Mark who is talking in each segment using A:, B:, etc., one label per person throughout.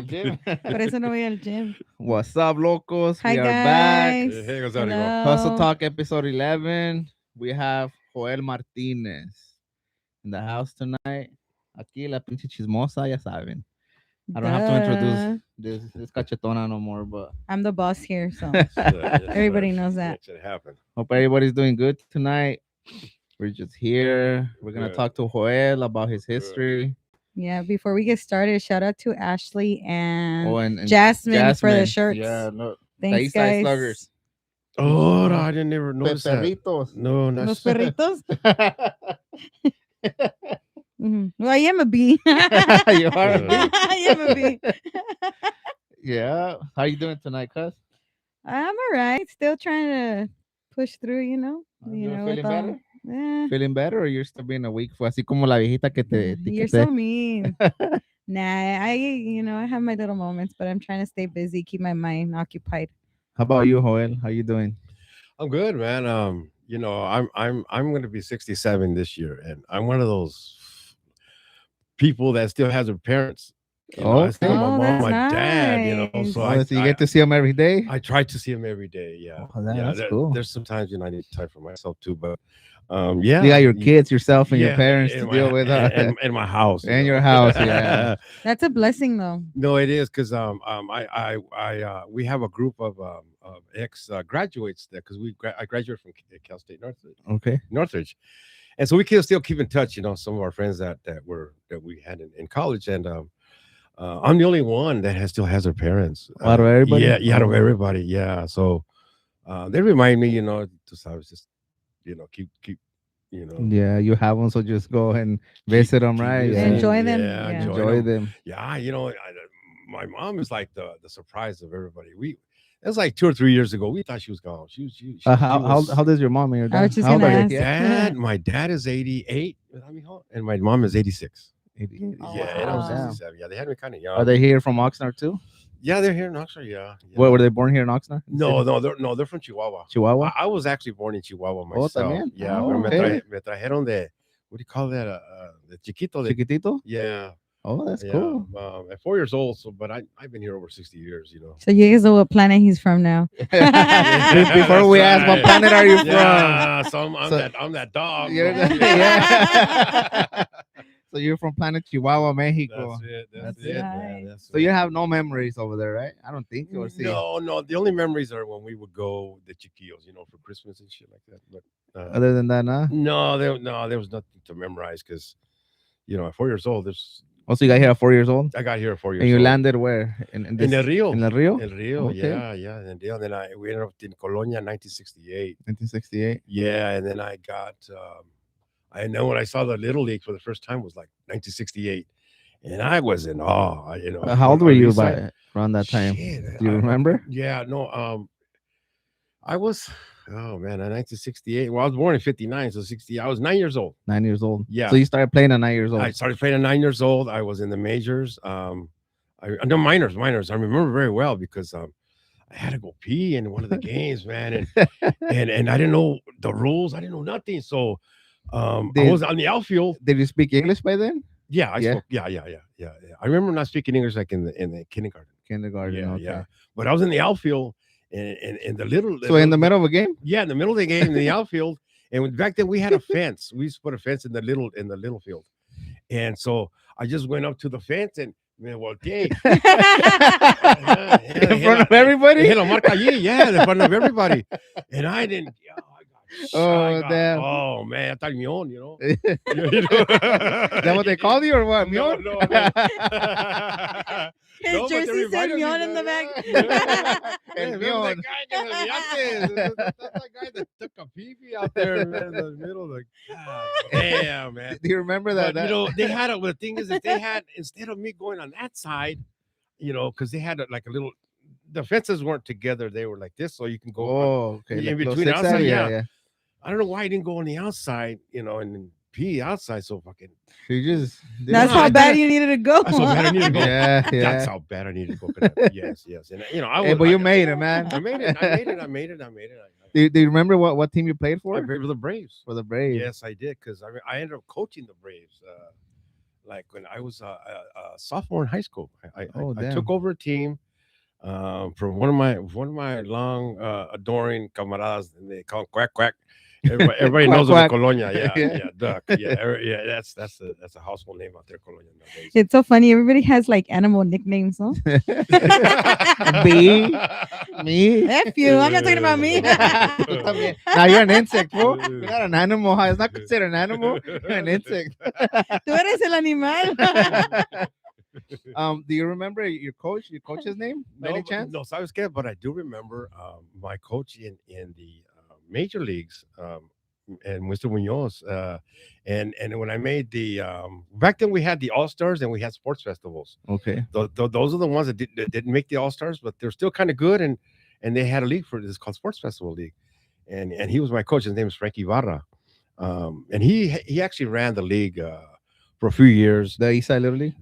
A: Gym.
B: Por eso no voy al gym.
A: What's up, locos?
B: Hi,
A: We are back.
B: guys.
C: Hey, what's up, amigo?
A: Hustle
B: Hello.
A: Talk episode 11. We have Joel Martinez in the house tonight. Aquí la pinche chismosa, ya saben. I don't have to introduce
B: Duh.
A: this cachetona no more, but
B: I'm the boss here, so
C: Yes, sir.
B: everybody knows that.
C: That should happen.
A: hope everybody's doing good tonight. We're just here. We're gonna
C: Good.
A: talk to Joel about his
C: Good.
A: history.
B: Yeah, before we get started, shout out to Ashley and
A: Oh, and
B: Jasmine for the shirts.
A: Yeah, no.
B: Thanks,
A: East Side
B: guys.
A: Sluggers.
C: Oh, no, I didn't ever notice that.
A: Perritos.
C: No,
B: Los
C: that's
B: perritos. Well, I am a bee.
A: You are.
B: I am a bee.
A: Yeah. How you doing tonight, cuz?
B: I'm all right. Still trying to push through, you know.
A: You
B: with
A: feeling
B: all-
A: better?
B: Eh,
A: Feeling better, or you're still being a weak? Fue así como la viejita que te
B: you're
A: etiqueté.
B: so mean. Nah, I have my little moments, but I'm trying to stay busy, keep my mind occupied.
A: How about you, Joel? How you doing?
C: I'm good, man. I'm going to be 67 this year, and I'm one of those people that still has their parents. I still have
B: Oh,
C: my mom,
B: that's
C: my dad.
B: nice.
C: So
A: Oh, so you get to see them every day?
C: I try to see him every day. Yeah,
A: Oh, that's cool.
C: There's sometimes I need time for myself too, but
A: You got your kids, yourself, and your
C: yeah,
A: parents
C: in
A: to
C: my-
A: deal with.
C: in my house,
A: In your house, yeah.
B: That's a blessing, though.
C: No, it is because we have a group of ex graduates there because I graduated from Cal State
A: Okay.
C: Northridge, and so we can still keep in touch. Some of our friends that we had in college, and I'm the only one that still has their parents.
A: Out of everybody?
C: Yeah, out of everybody. Yeah, so they remind me, to I was just keep.
A: Yeah, you have them, so just go and visit them, right?
C: visiting.
A: Yeah.
B: Enjoy them.
C: Yeah,
B: Yeah.
A: Enjoy them.
C: Yeah, my mom is like the surprise of everybody. It was like 2 or 3 years ago. We thought she was gone. She
A: How
C: was,
A: old is your mom and your dad?
B: I was just
A: How old
B: gonna
A: are
B: ask.
A: they?
B: Yeah.
C: my dad is 88, and my mom is 86.
B: Oh,
C: Yeah, and I was
B: wow.
C: 67. Yeah, they had me kind of young.
A: Are they here from Oxnard too?
C: Yeah, they're here in Oxford. Yeah.
A: Where were they born here in Oxnard?
C: No, they're from Chihuahua.
A: Chihuahua.
C: I was actually born in Chihuahua
A: Oh,
C: myself.
A: también.
C: Yeah,
A: Oh,
C: pero
A: okay.
C: me trajeron de, what do you call that? The chiquito.
A: Chiquitito.
C: Yeah.
A: Oh, that's
C: Yeah.
A: cool.
C: At 4 years old, but I've been here over 60 years.
B: So you guys know what planet he's from now.
A: Before we ask, what planet are you from?
C: Yeah, so I'm
A: So-
C: I'm that dog.
A: You're
C: bro.
A: the- yeah. So you're from planet Chihuahua, Mexico.
C: That's it.
A: That's
C: That's it.
B: it.
C: Man. That's
A: So you have no memories over there, right? I don't think. Or see.
C: No. The only memories are when we would go the chiquillos, for Christmas and shit like that. But
A: Other than that, nah.
C: there was nothing to memorize because, at 4 years old,
A: Also, you got here at 4 years old,
C: I got here at 4 years
A: and you
C: old.
A: landed where? In
C: in the Rio.
A: In the Rio,
C: El Rio,
A: Okay.
C: yeah. And then we ended up in Colonia in 1968.
A: 1968.
C: Yeah, and then I got. I know when I saw the Little League for the first time was like 1968, and I was in awe.
A: How old were
C: on
A: you
C: East Side.
A: by around that time?
C: Shit,
A: Do you remember?
C: Yeah, no. I was. Oh man, in 1968. Well, I was born in 59, so 60. I was 9 years old.
A: 9 years old.
C: Yeah.
A: So you started playing at 9 years old.
C: I started playing at 9 years old. I was in the majors. No minors. I remember very well because I had to go pee in one of the games, man, and I didn't know the rules. I didn't know nothing. So I was on the outfield.
A: Did you speak English by then?
C: Yeah, I
A: Yeah?
C: spoke. Yeah. I remember not speaking English like in the kindergarten.
A: Kindergarten.
C: Yeah,
A: okay.
C: yeah. But I was in the outfield and the little.
A: So in the middle of a game?
C: Yeah, in the middle of the game in the outfield. And back then we had a fence. We used to put a fence in the little field. And so I just went up to the fence and me volteé.
A: In front of everybody?
C: Hit a marca allí, yeah, in front of everybody. And I didn't.
A: Oh, damn.
C: Oh man, I thought Mion,
A: Is that what they called you or what?
C: No,
A: Mion?
C: no.
B: His
C: No, but they
B: jersey said
C: reminded me
B: Mion in the
C: that-
B: back.
A: El
C: Remember
A: Mion.
C: that guy que se veía antes? That's the guy that took a pee out there, man, in the middle. Like, God damn, man.
A: Do you remember that?
C: But, they had the thing is that they had, instead of me going on that side, because they had like a little, the fences weren't together. They were like this, so you can go
A: Oh, okay.
C: in
A: like those
C: between
A: six
C: outside,
A: side,
C: yeah. I don't know why I didn't go on the outside, and then pee outside. So fucking.
A: You just.
B: That's
C: No,
B: how
C: I
B: bad
C: didn't-
B: you needed to go.
C: That's how bad I needed to go.
A: Yeah,
C: That's
A: yeah.
C: how bad I needed to go. Yes. And I was.
A: Hey, but you made it, man.
C: I made it.
A: Do you remember what team you played
C: I
A: for?
C: played for the Braves.
A: For the Braves.
C: Yes, I did because I ended up coaching the Braves. like when I was a sophomore in high school.
A: Oh,
C: I took
A: damn.
C: over a team from one of my long adoring camaradas, and they call him Quack Quack. Everybody
A: Quack,
C: knows him in
A: quack.
C: Colonia. Yeah,
A: Yeah.
C: yeah, Duck. Yeah, yeah. That's a household name out there, Colonia nowadays.
B: It's so funny. Everybody has like animal nicknames, no?
A: B, me.
B: F you. I'm not talking about me.
A: Tú también. Now you're an insect, bro. You're not an animal. Huh? It's not considered an animal. You're an insect.
B: Tú eres el animal.
A: Do you remember your coach's name by any chance?
C: No, so I was scared, but I do remember my coach in the major leagues, and Mr. Munoz. And when I made the back then we had the All Stars and we had sports festivals.
A: Okay.
C: Those are the ones that didn't make the All Stars, but they're still kind of good. And they had a league for this called Sports Festival League, and he was my coach. His name is Frankie Barra, and he actually ran the league. For a few years.
A: The Eastside Little League?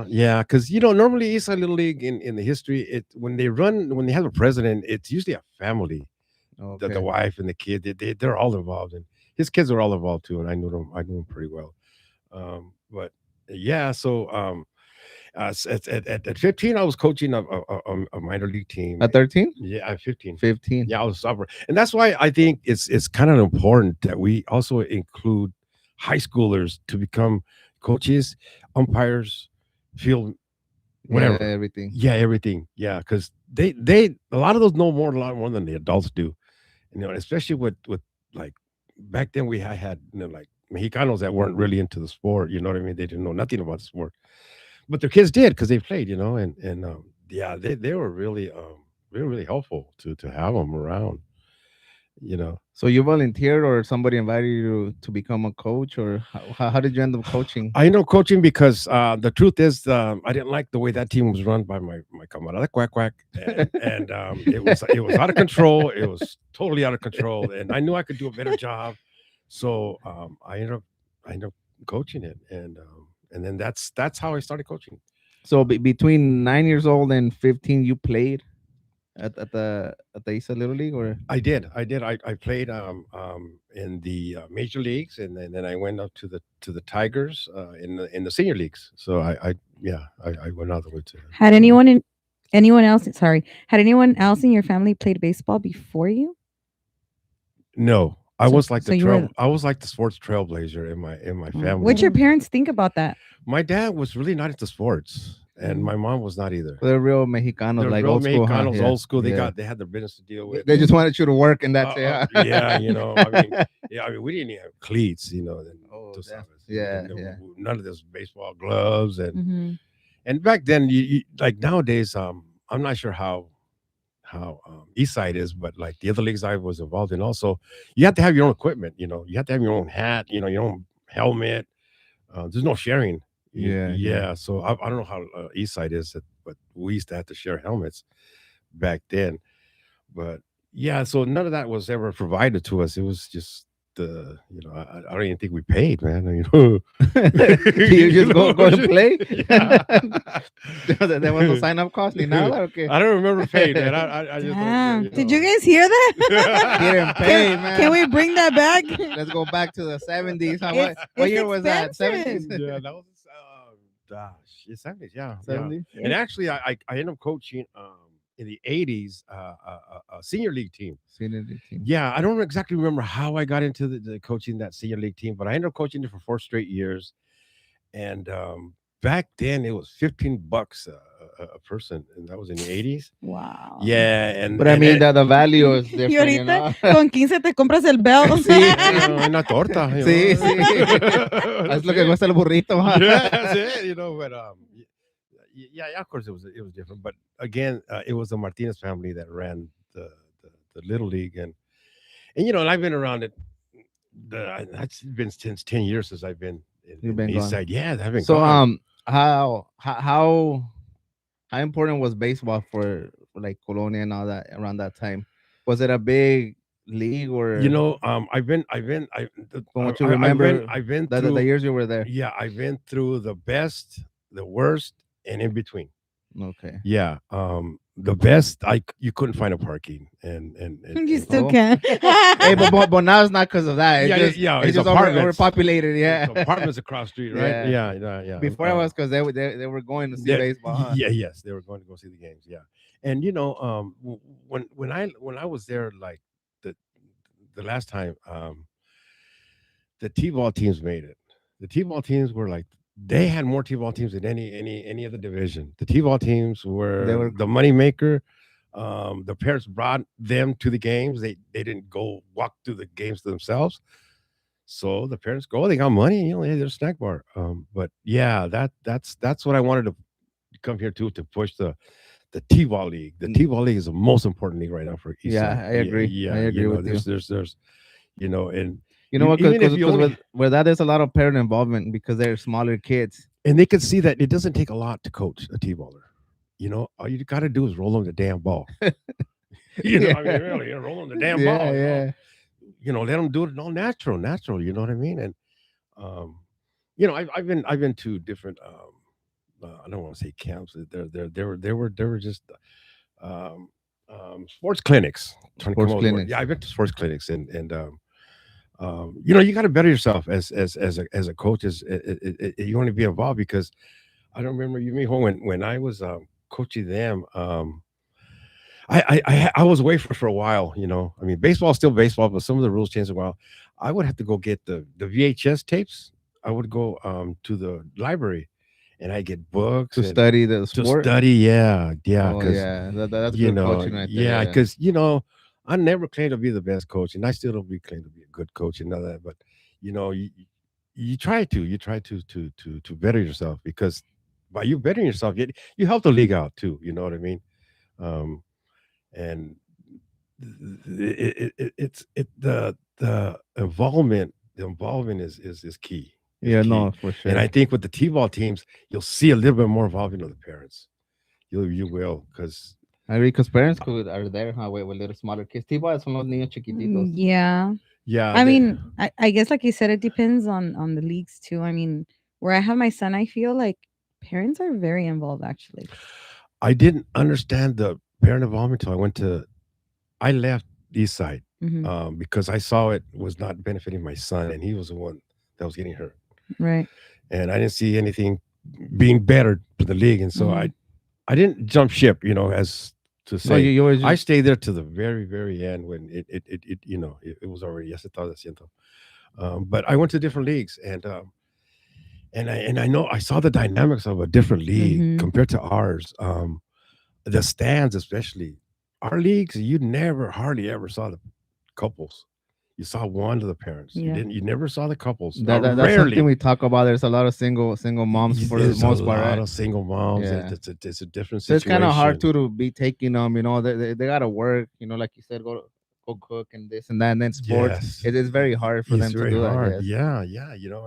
C: Yeah, because normally Eastside Little League in the history, when they have a president, it's usually a family.
A: Okay.
C: The wife and the kid, they're all involved, and his kids are all involved too, and I knew them pretty well. But yeah, so at 15, I was coaching a minor league team.
A: At 13?
C: Yeah, at 15.
A: 15.
C: Yeah, I was sophomore, and that's why I think it's kind of important that we also include high schoolers to become coaches, umpires, field, whatever,
A: Yeah, everything.
C: Yeah, everything. Yeah, because they a lot of those know a lot more than the adults do. Especially with like back then I had like Mexicanos that weren't really into the sport. You know what I mean? They didn't know nothing about the sport, but their kids did because they played. And yeah, they were really helpful to have them around.
A: So you volunteered or somebody invited you to become a coach, or how did you end up coaching?
C: I know coaching because the truth is I didn't like the way that team was run by my camarada Quack Quack, and it was out of control. It was totally out of control, and I knew I could do a better job. So I ended up coaching it, and then that's how I started coaching.
A: So between 9 years old and 15, you played at the Eastside Little League, or
C: I did. I played in the major leagues, and then I went up to the Tigers in the senior leagues. So I went all the way to.
B: Had anyone else in your family played baseball before you?
C: No, I
B: So-
C: was like
B: so you were-
C: I was like the sports trailblazer in my family.
B: What'd your parents think about that?
C: My dad was really not into sports, and
B: Mm.
C: my mom was not either.
A: they're real Mexicanos,
C: They're
A: like
C: real
A: old school, huh?
C: Mexicanos,
A: Yeah.
C: old school.
A: Yeah.
C: They had their business to deal with.
A: They just wanted you to work, and that's it. Huh?
C: Yeah, I mean, we didn't even have cleats, then.
A: Oh,
C: tú
A: damn.
C: sabes.
A: Yeah,
C: And
A: yeah.
C: None of this baseball gloves, and
B: Mhm.
C: and back then, like nowadays, I'm not sure how East Side is, but like the other leagues I was involved in, also, you have to have your own equipment. You have to have your own hat, your own helmet. There's no sharing.
A: Yeah.
C: So I don't know how East Side is, but we used to have to share helmets back then. But yeah, so none of that was ever provided to us. It was just I don't even think we paid, man.
A: You just go and play.
C: Yeah.
A: There was no sign up cost ni nada. Okay.
C: I don't remember paying, man. I just
B: Damn.
C: don't,
B: Did you guys hear that?
A: Getting paid, man.
B: Can we bring that back?
A: Let's go back to the 70s. Huh?
B: It's-
A: What
B: it's
A: year was that?
B: expensive.
A: 70s?
C: Yeah, that was gosh, it's 70s, yeah.
A: 70s?
C: And actually, I ended up coaching in the 80s a senior league team.
A: Senior league team.
C: Yeah, I don't exactly remember how I got into the coaching that senior league team, but I ended up coaching it for 4 straight years. And back then, it was $15 a person, and that was in the 80s.
B: Wow.
C: Yeah, and
A: But I mean, the value is
B: Y
A: different. You
B: ahorita
A: know?
B: con 15 te compras el belt.
C: Una torta.
A: Sí, sí. Es lo que cuesta el burrito. Huh?
C: Yeah, that's it. But yeah, of course it was different. But again, it was the Martinez family that ran the little league, and and I've been around it. That's been since 10 years since I've been
A: You've been
C: East
A: gone.
C: Side. Yeah, I've been
A: So
C: gone.
A: how important was baseball for like Colonia and all that around that time? Was it a big league, or
C: I've been
A: from what you remember,
C: I've been
A: the
C: through
A: years you were there?
C: yeah, I've been through the best, the worst, and in between.
A: Okay.
C: Yeah. the best, you couldn't find a parking,
B: You
C: and
B: still
A: Oh.
B: can.
A: Hey, but now it's not because of that.
C: yeah, yeah,
A: It's
C: it's
A: just
C: apartments.
A: overpopulated.
C: It's
A: Yeah.
C: apartments across the street, right?
A: Yeah.
C: Yeah, yeah, yeah.
A: Before it was because they were going to see
C: That,
A: baseball, huh?
C: yeah, yes, they were going to go see the games. Yeah, and when I was there, like the the last time, the T-ball teams made it. The T-ball teams were like they had more T-ball teams than any other division. The T-ball teams
A: They
C: were
A: were
C: the money maker. The parents brought them to the games. They didn't go walk through the games themselves. So the parents go, oh, they got money, hey, there's a snack bar. But yeah, that's what I wanted to come here to push the T-ball league. The T-ball league is the most important league right now for East
A: Yeah,
C: Side.
A: I agree. I
C: Yeah,
A: agree with you.
C: there's and
A: You know what?
C: even if you
A: Because
C: only
A: with that, there's a lot of parent involvement because they're smaller kids.
C: and they can see that it doesn't take a lot to coach a T-baller. All you got to do is roll them the damn ball.
A: Yeah,
C: I mean, really, roll them the damn
A: yeah,
C: ball.
A: yeah.
C: Let them do it all natural. You know what I mean? And um, I've been to different. I don't want to say camps. They were just um, sports clinics. Trying to come
A: Sports
C: up with the word.
A: clinics.
C: Yeah, I've been to sports clinics, and you got to better yourself as a coach. You want to be involved because I don't remember you mean when I was coaching them. I was away for a while. I mean, baseball's still baseball, but some of the rules changed a while. I would have to go get the VHS tapes. I would go to the library, and I get books
A: To
C: and
A: study the
C: to
A: sport.
C: study. Yeah,
A: Oh
C: because
A: yeah, that's good coaching right there.
C: yeah,
A: Yeah.
C: because I never claim to be the best coach, and I still don't be claim to be a good coach and all that. But you know, you you try to better yourself because by you bettering yourself, you help the league out too. You know what I mean? Um, and the involvement is key. Is
A: Yeah,
C: key.
A: no, for
C: And
A: sure.
C: I think with the T-ball teams, you'll see a little bit more involvement of the parents. You will because
A: I agree because parents could are there, huh? With little smaller kids. T-ball son los niños chiquititos.
B: Yeah.
C: yeah,
B: I mean, I guess like you said, it depends on the leagues too. I mean, where I have my son, I feel like parents are very involved actually.
C: I didn't understand the parent involvement until I left East Side
B: Hmm.
C: because I saw it was not benefiting my son, and he was the one that was getting hurt,
B: Right.
C: and I didn't see anything being better for the league, and so
B: Hmm.
C: I didn't jump ship, as to
A: No,
C: say.
A: you always
C: I
A: just
C: stayed there to the very, very end when it was already yes, estaba haciendo. But I went to different leagues, and I know I saw the dynamics of a different league
B: Hmm.
C: compared to ours. The stands, especially our leagues, you never hardly ever saw the couples. You saw one of the parents.
B: Yeah.
C: You never saw the couples.
A: that's something
C: Rarely.
A: we talk about. There's a lot of single moms for the
C: There's a
A: most part,
C: lot
A: right?
C: of single moms.
A: Yeah.
C: It's a different
A: So it's kind of hard
C: situation.
A: to be taking them. They gotta work. Like you said, go cook and this and that. And then sports,
C: Yes,
A: it is very hard for
C: it's
A: them to
C: very
A: do that.
C: hard.
A: Yes.
C: Yeah, yeah.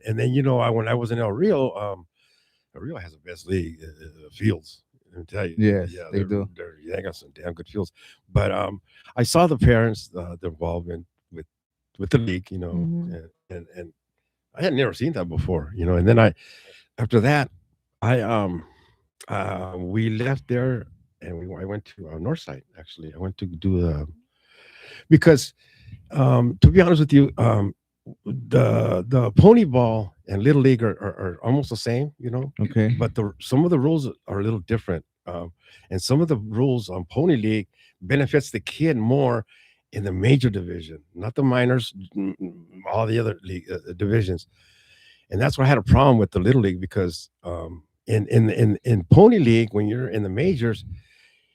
C: And then when I was in El Rio has the best league, fields. Let me tell you,
A: Yes,
C: yeah,
A: they do.
C: they got some damn good fields. But I saw the parents, the involvement with the league,
B: Hmm.
C: and I had never seen that before, And then after that, I we left there and I went to Northside. Actually, I went to do because to be honest with you, the pony ball and little league are almost the same,
A: Okay.
C: but some of the rules are a little different, and some of the rules on pony league benefits the kid more in the major division, not the minors, all the other league divisions, and that's why I had a problem with the little league because in pony league when you're in the majors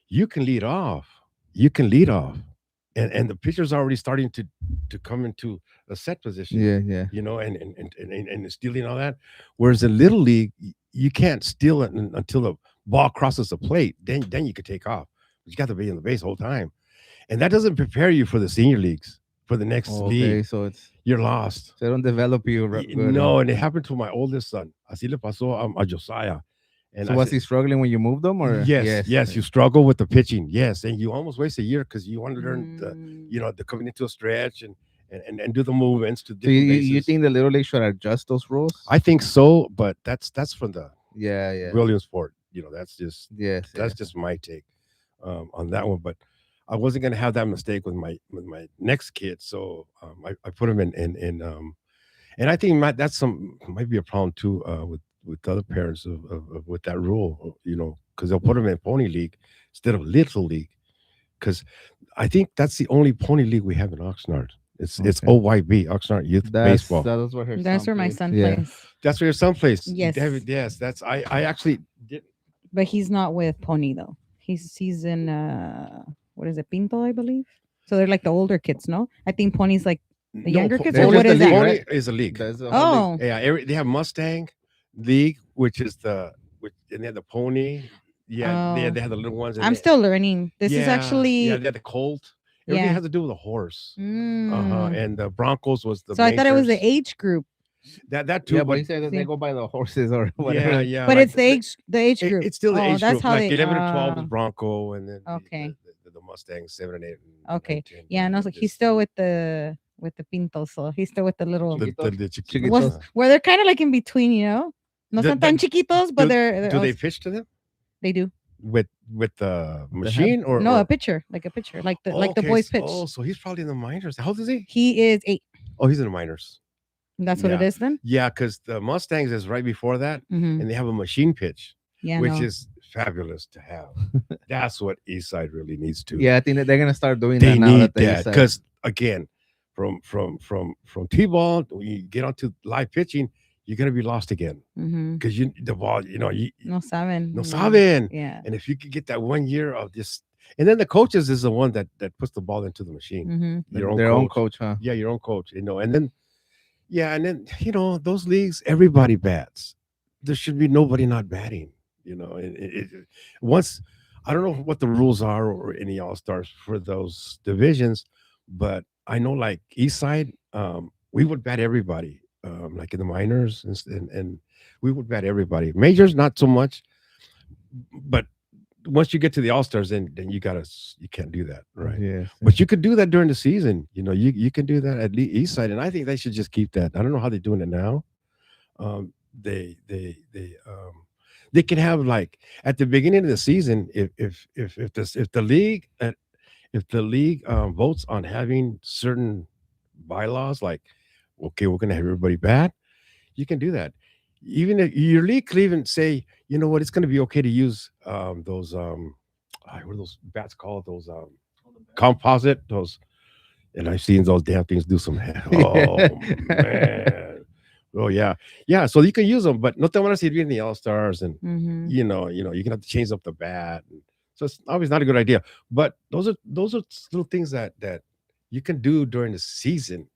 C: you can lead off. You can lead off. And the pitcher's already starting to come into a set position,
A: Yeah, yeah.
C: and stealing all that. Whereas in little league, you can't steal it until the ball crosses the plate. Then you could take off. But you got to be in the base the whole time. And that doesn't prepare you for the senior leagues, for the next league.
A: Okay, so
C: You're lost.
A: they don't develop you good.
C: No, and it happened to my oldest son. Así le pasó a Josiah. And
A: So
C: I
A: was
C: said,
A: he struggling when you moved them, or
C: yes, you struggle with the pitching. Yes, and you almost waste a year because you want to learn
B: Mm.
C: the coming into a stretch and do the movements to
A: So you,
C: different
A: you
C: bases.
A: think the little league should adjust those rules?
C: I think so, but that's from the
A: Yeah, yeah.
C: Williamsport.
A: Yes,
C: That's
A: yes.
C: just my take. on that one, but I wasn't gonna have that mistake with my next kid, so I put him in. And I think that's some might be a problem too with other parents with that rule, because they'll put them in pony league instead of little league. Because I think that's the only pony league we have in Oxnard. It's
A: Okay.
C: OYB, Oxnard Youth Baseball.
A: That's where her
B: That's
A: son
B: where my
A: plays.
B: son
A: Yeah.
B: plays.
C: That's where your son plays.
B: Yes.
C: David, yes, that's I actually did.
B: But he's not with Pony though. He's in what is it, Pinto, I believe. So they're like the older kids, no? I think Pony's like the younger kids,
A: or what is that?
C: Pony
A: Right?
C: is a league.
A: That's the whole league.
B: oh,
C: Yeah, they have Mustang League, which is and they have the pony. Yeah,
B: Oh.
C: they have the little ones. And
B: I'm still learning. This is actually
C: they had the Colt. Everything
B: Yeah.
C: has to do with a horse.
B: Mm.
C: And the Broncos was the.
B: So I thought it was the
C: Majors.
B: age group,
C: That too.
A: Yeah, but
C: but
A: he said that they
B: See.
A: go by the horses or whatever.
C: yeah, yeah.
B: but
C: like
B: it's the age group.
C: It's still the age
B: that's
C: group.
B: how
C: Like
B: they.
C: 11 to 12 is Bronco, and then
B: Okay.
C: the Mustang 7 and 8. And
B: Okay.
C: 9, 10,
B: Yeah, no, so
C: just
B: he's still with the Pinto, so he's still with the little.
C: the
A: Chiquitos.
C: chiquitos.
B: Was, where they're kind of like in between, No
C: The-
B: son tan
C: the-
B: chiquitos, but they're
C: Do they
B: also-
C: pitch to them
B: they do.
C: with the machine or
B: No,
C: or-
B: a pitcher, like the like the
C: Okay,
B: boys pitch.
C: Oh, so he's probably in the minors. How old is he?
B: He is 8.
C: Oh, he's in the minors.
B: That's what it
C: Yeah.
B: is then.
C: Yeah, because the Mustangs is right before that,
B: Mm-hmm.
C: and they have a machine pitch,
B: Yeah,
C: which
B: no.
C: is fabulous to have. That's what Eastside really needs to.
A: Yeah, I think that they're gonna start doing
C: they
A: that now.
C: need
A: That they
C: that
A: said.
C: because again, from T-ball, when you get onto live pitching, you're gonna be lost again
B: Mm-hmm.
C: because the ball, you
B: No saben.
C: no saben.
B: Yeah.
C: And if you could get that 1 year of just, and then the coaches is the one that puts the ball into the machine.
B: Mm-hmm.
A: their own coach, huh?
C: Yeah, your own coach, and then those leagues, everybody bats. There should be nobody not batting. Once I don't know what the rules are or any all stars for those divisions, but I know like East Side, we would bat everybody, like in the minors and we would bat everybody. Majors not so much, but once you get to the all stars, then you can't do that, right?
A: Yeah.
C: But you could do that during the season. You can do that at East Side, and I think they should just keep that. I don't know how they're doing it now. They can have like at the beginning of the season, if the league votes on having certain bylaws, like okay, we're gonna have everybody bat, you can do that. Even if your league could even say, you know what, it's gonna be okay to use those what are those bats called? Those composite, those, and I've seen those damn things do some oh man. Oh yeah. So you can use them, but no te van a servir in the All Stars, and
B: Mm-hmm.
C: you can have to change up the bat. So it's always not a good idea. But those are little things that you can do during the season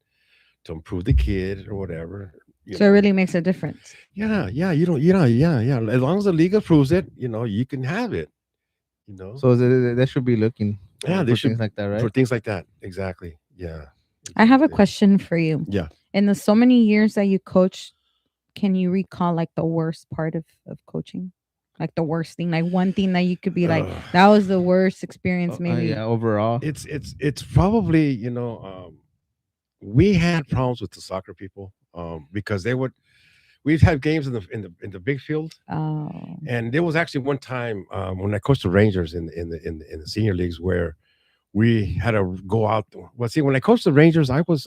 C: to improve the kid or whatever.
B: So it really makes a difference.
C: Yeah. Yeah. As long as the league approves it, you can have it.
A: So they should be looking.
C: Yeah, they
A: for
C: should
A: things like that, right?
C: for things like that. Exactly. Yeah.
B: I have a question for you.
C: Yeah.
B: In the so many years that you coached, can you recall like the worst part of coaching? Like the worst thing, like one thing that you could be like,
C: Ugh.
B: that was the worst experience, maybe.
A: Yeah, overall.
C: It's probably we had problems with the soccer people because we've had games in the big field,
B: Oh.
C: and there was actually one time when I coached the Rangers in the senior leagues where we had to go out. Well, see, when I coached the Rangers, I was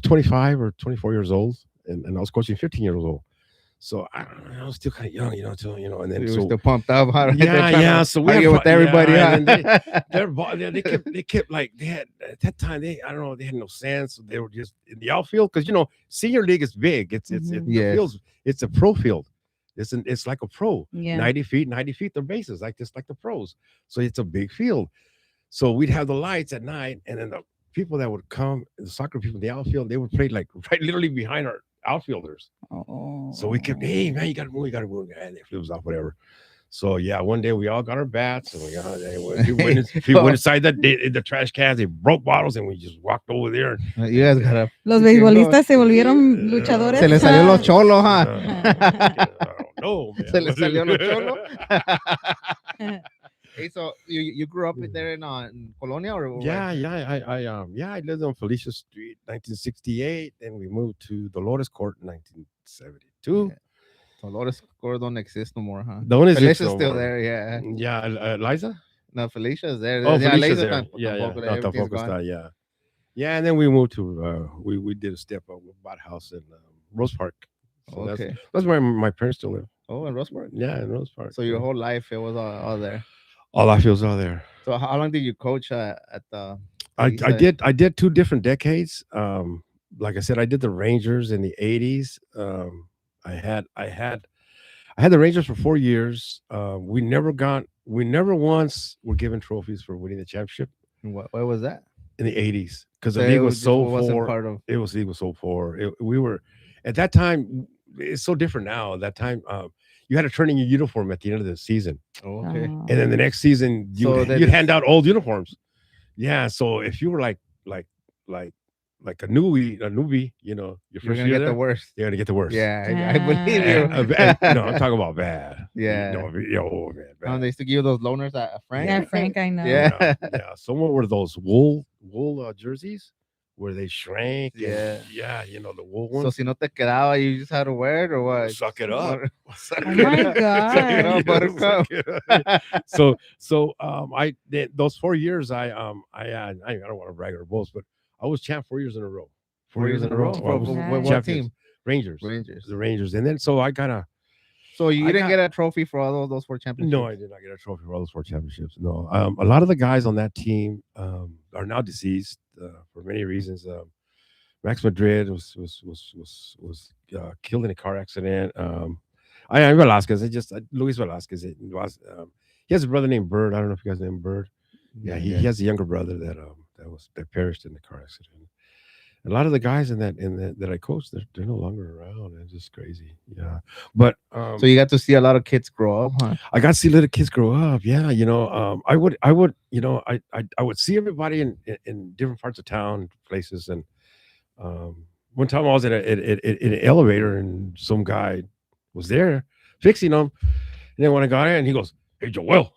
C: 25 or 24 years old, and I was coaching 15 years old. So I was still kind of young, and then
A: You were
C: so
A: still pumped up, huh?
C: yeah. So we
A: argue with everybody,
C: and then
A: huh?
C: they kept like they had at that time I don't know, they had no sense. They were just in the outfield because senior league is big. It's
B: Mhm.
C: the
A: Yes.
C: fields. It's a pro field. It's like a pro.
B: Yeah.
C: 90 feet, the bases like the pros. So it's a big field. So we'd have the lights at night, and then the people that would come, the soccer people in the outfield, they would play like right literally behind our outfielders.
B: Oh.
C: So we kept, hey man, you gotta move, and they flips off, whatever. So yeah, one day we all got our bats, and people went inside the trash cans, they broke bottles, and we just walked over there.
A: You guys gotta.
B: Los beisbolistas se volvieron luchadores.
A: Se le salió los cholos,
C: I
A: huh?
C: don't know, man.
A: Se le salió lo cholo. Hey, so you grew up there in Colonia or where?
C: I lived on Felicia Street, 1968, and we moved to Dolores Court in 1972.
A: Yeah. Dolores Court don't exist no more, huh?
C: The one is
A: Felicia's still there, yeah.
C: Yeah, Liza.
A: No, Felicia's there.
C: Oh,
A: Yeah,
C: Felicia's
A: Laser
C: there. Yeah, yeah.
A: tampoco,
C: No,
A: everything's
C: tampoco
A: gone.
C: está. Yeah, yeah. And then we moved to we did a step up. We bought a house in Rose Park. So
A: Okay.
C: that's where my parents still live.
A: Oh, in Roseburg.
C: Yeah, in Rose Park.
A: So your whole life it was all there.
C: all I feels all there.
A: So how long did you coach at the
C: I
A: Felisa?
C: I did 2 different decades. Like I said, I did the Rangers in the '80s. I had I had I had the Rangers for 4 years. We never once were given trophies for winning the championship
A: What was that?
C: in the '80s because the
A: So
C: league was
A: just
C: so
A: wasn't
C: poor.
A: part of.
C: It was league was so poor. We were at that time. It's so different now. At that time, you had to turn in your uniform at the end of the season,
A: Oh, okay.
C: and then the next season
A: So
C: you'd hand out old uniforms. Yeah, so if you were like like a newbie, your
A: You're
C: first
A: gonna
C: year
A: get the
C: there,
A: worst.
C: you're gonna get the worst.
A: Yeah, I believe you.
C: No, I'm talking about bad.
A: Yeah.
C: Yo, man, bad.
A: They used to give you those loaners at Frank.
B: Yeah, Frank, I know.
A: Yeah.
C: Yeah. Somewhere were those wool jerseys where they shrank.
A: Yeah.
C: Yeah, the wool
A: So
C: ones.
A: si no te quedaba, you just had to wear it or what?
C: Suck it up.
B: Oh my God.
A: Suck it up, buttercup.
C: I did those 4 years. I don't want to brag or boast, but I was champ 4 years in a row.
A: 4 years in a row.
C: I
A: For
C: was
A: what
C: champions.
A: team?
C: Rangers.
A: Rangers.
C: The Rangers. And then so I kind of
A: So you
C: I
A: didn't
C: got-
A: get a trophy for all those 4 championships?
C: no, I did not get a trophy for all those 4 championships. No, a lot of the guys on that team are now deceased for many reasons. Max Madrid was killed in a car accident. I Velasquez. Luis Velasquez. He has a brother named Bird. I don't know if you guys know him Bird. Yeah, he has a younger brother that perished in the car accident. A lot of the guys in that I coached, they're no longer around. It's just crazy. Yeah, but
A: So you got to see a lot of kids grow up, huh?
C: I got to see little kids grow up. Yeah, I would, I would see everybody in different parts of town, places, and one time I was in an elevator and some guy was there fixing them, and then when I got in, he goes, "Hey, Joel,"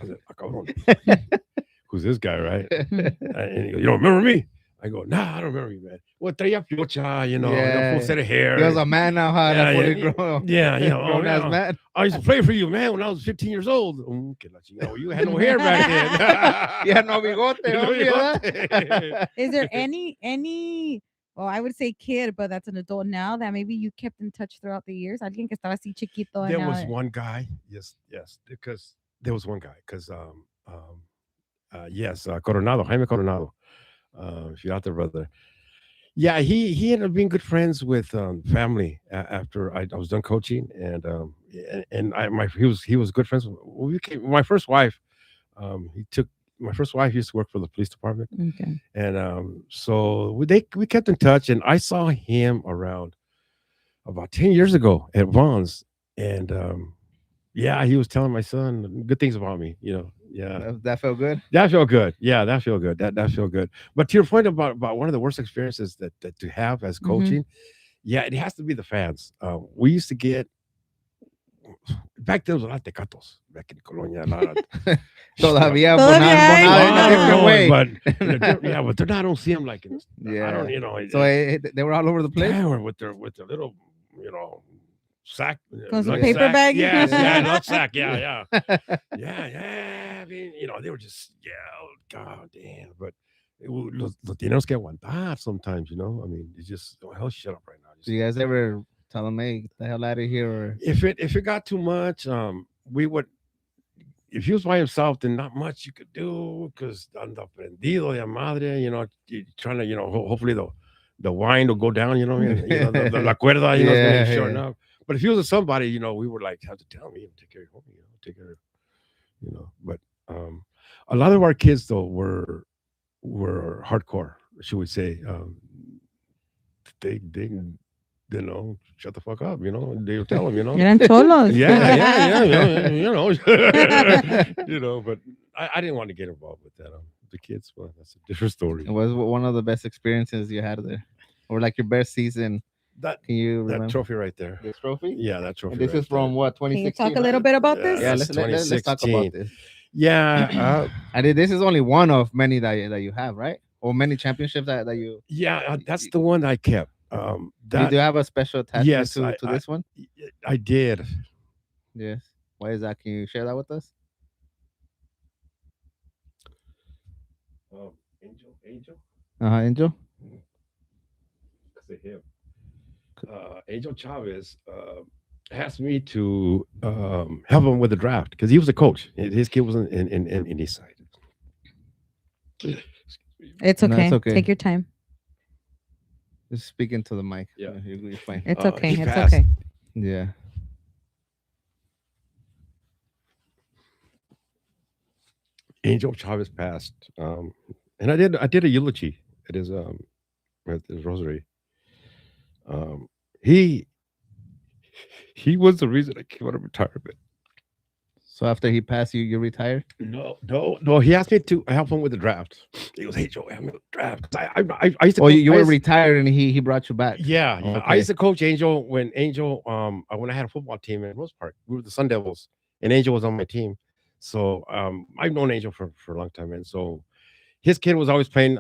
C: I said, "Ah, cabrón." Who's this guy, right? And he goes, "You don't remember me?" I go, "Nah, I don't remember you, man." Well, traía piocha,
A: Yeah.
C: full set of hair.
A: He was a man now, huh?
C: Yeah,
A: Fully
C: yeah,
A: grown,
C: yeah,
A: grown ass
C: yeah.
A: man.
C: I used to play for you, man, when I was 15 years old. Que la chingada. You had no hair back then.
A: You had no bigote,
C: No
A: homie,
C: bigote.
B: Is there any well, I would say kid, but that's an adult now that maybe you kept in touch throughout the years? Alguien que estaba así chiquito and
C: There
B: now
C: was one guy. Yes, because there was one guy. Because yes, Coronado, Jaime Coronado. If you're out there, brother. Yeah, he ended up being good friends with family after I was done coaching, and he was good friends. We became my first wife. My first wife used to work for the police department,
B: Okay.
C: and so we kept in touch. And I saw him around about 10 years ago at Vaughn's, and yeah, he was telling my son good things about me. Yeah.
A: That felt good.
C: That felt good. Yeah, that felt good. That felt good. But to your point about one of the worst experiences that to have as coaching, yeah, it has to be the fans. We used to get back then, there was a lot of tecatos back in Colonia.
A: Todavía
B: Todavía
A: bonado in a
B: hay.
A: different way.
C: But yeah, but I don't see them like I
A: Yeah.
C: don't.
A: So they were all over the place.
C: yeah, with their little sack,
B: Con su
C: lunch
B: paper
C: sack.
B: bag.
C: Yes,
A: Yeah.
C: yeah, lunch sack. Yeah. I mean, they were just god damn. But lo tenemos que aguantar sometimes. I mean, it's just hell. Shut up right now.
A: Do you guys ever tell them, "Hey, get the hell out of here"? Or
C: If it got too much, we would. If he was by himself, then not much you could do because anda prendido de madre. Trying to hopefully the wine will go down. La cuerda. It's
A: Yeah,
C: gonna shorten
A: yeah.
C: up. But if he was with somebody, we would have to tell me take care of home. Take care of. But a lot of our kids though were hardcore, should we say? They shut the fuck up. They would tell them.
B: Eran cholos.
C: But I didn't want to get involved with that. The kids, well, that's a different story.
A: it was one of the best experiences you had there, or like your best season.
C: That
A: Can you remember
C: trophy right there.
A: this trophy?
C: Yeah, that trophy.
A: And this
C: right
A: is from
C: there.
A: what,
B: Can you
A: 2016?
B: talk a little bit about
C: Yeah.
B: this?
A: Yeah,
C: That's
A: let's talk
C: 2016.
A: about this.
C: Yeah,
A: And this is only one of many that you have, right? Or many championships that you.
C: that's the one I kept.
A: Do
C: That
A: you have a special attachment
C: Yes,
A: to this one?
C: I did.
A: Yes. Why is that? Can you share that with us?
C: Angel,
A: Angel.
C: say him. Angel Chavez asked me to help him with the draft because he was a coach. His kid was in East Side.
B: It's
A: No, it's
B: okay.
A: okay.
B: Take your time.
A: Just speaking to the mic.
C: Yeah.
A: You're fine.
B: It's okay.
C: He
B: It's
C: passed.
B: okay.
A: Yeah.
C: Angel Chavez passed, and I did a eulogy at his rosary. Um, he he was the reason I came out of retirement.
A: So after he passed, you retired.
C: No. He asked me to help him with the draft. He goes, "Hey Joe, help me with the draft." 'Cause I used to.
A: Oh, you
C: I
A: were
C: used-
A: retired and he brought you back.
C: Yeah, yeah. I
A: Okay.
C: used to coach Angel when when I had a football team in Rose Park. We were the Sun Devils, and Angel was on my team. So I've known Angel for a long time, and so his kid was always playing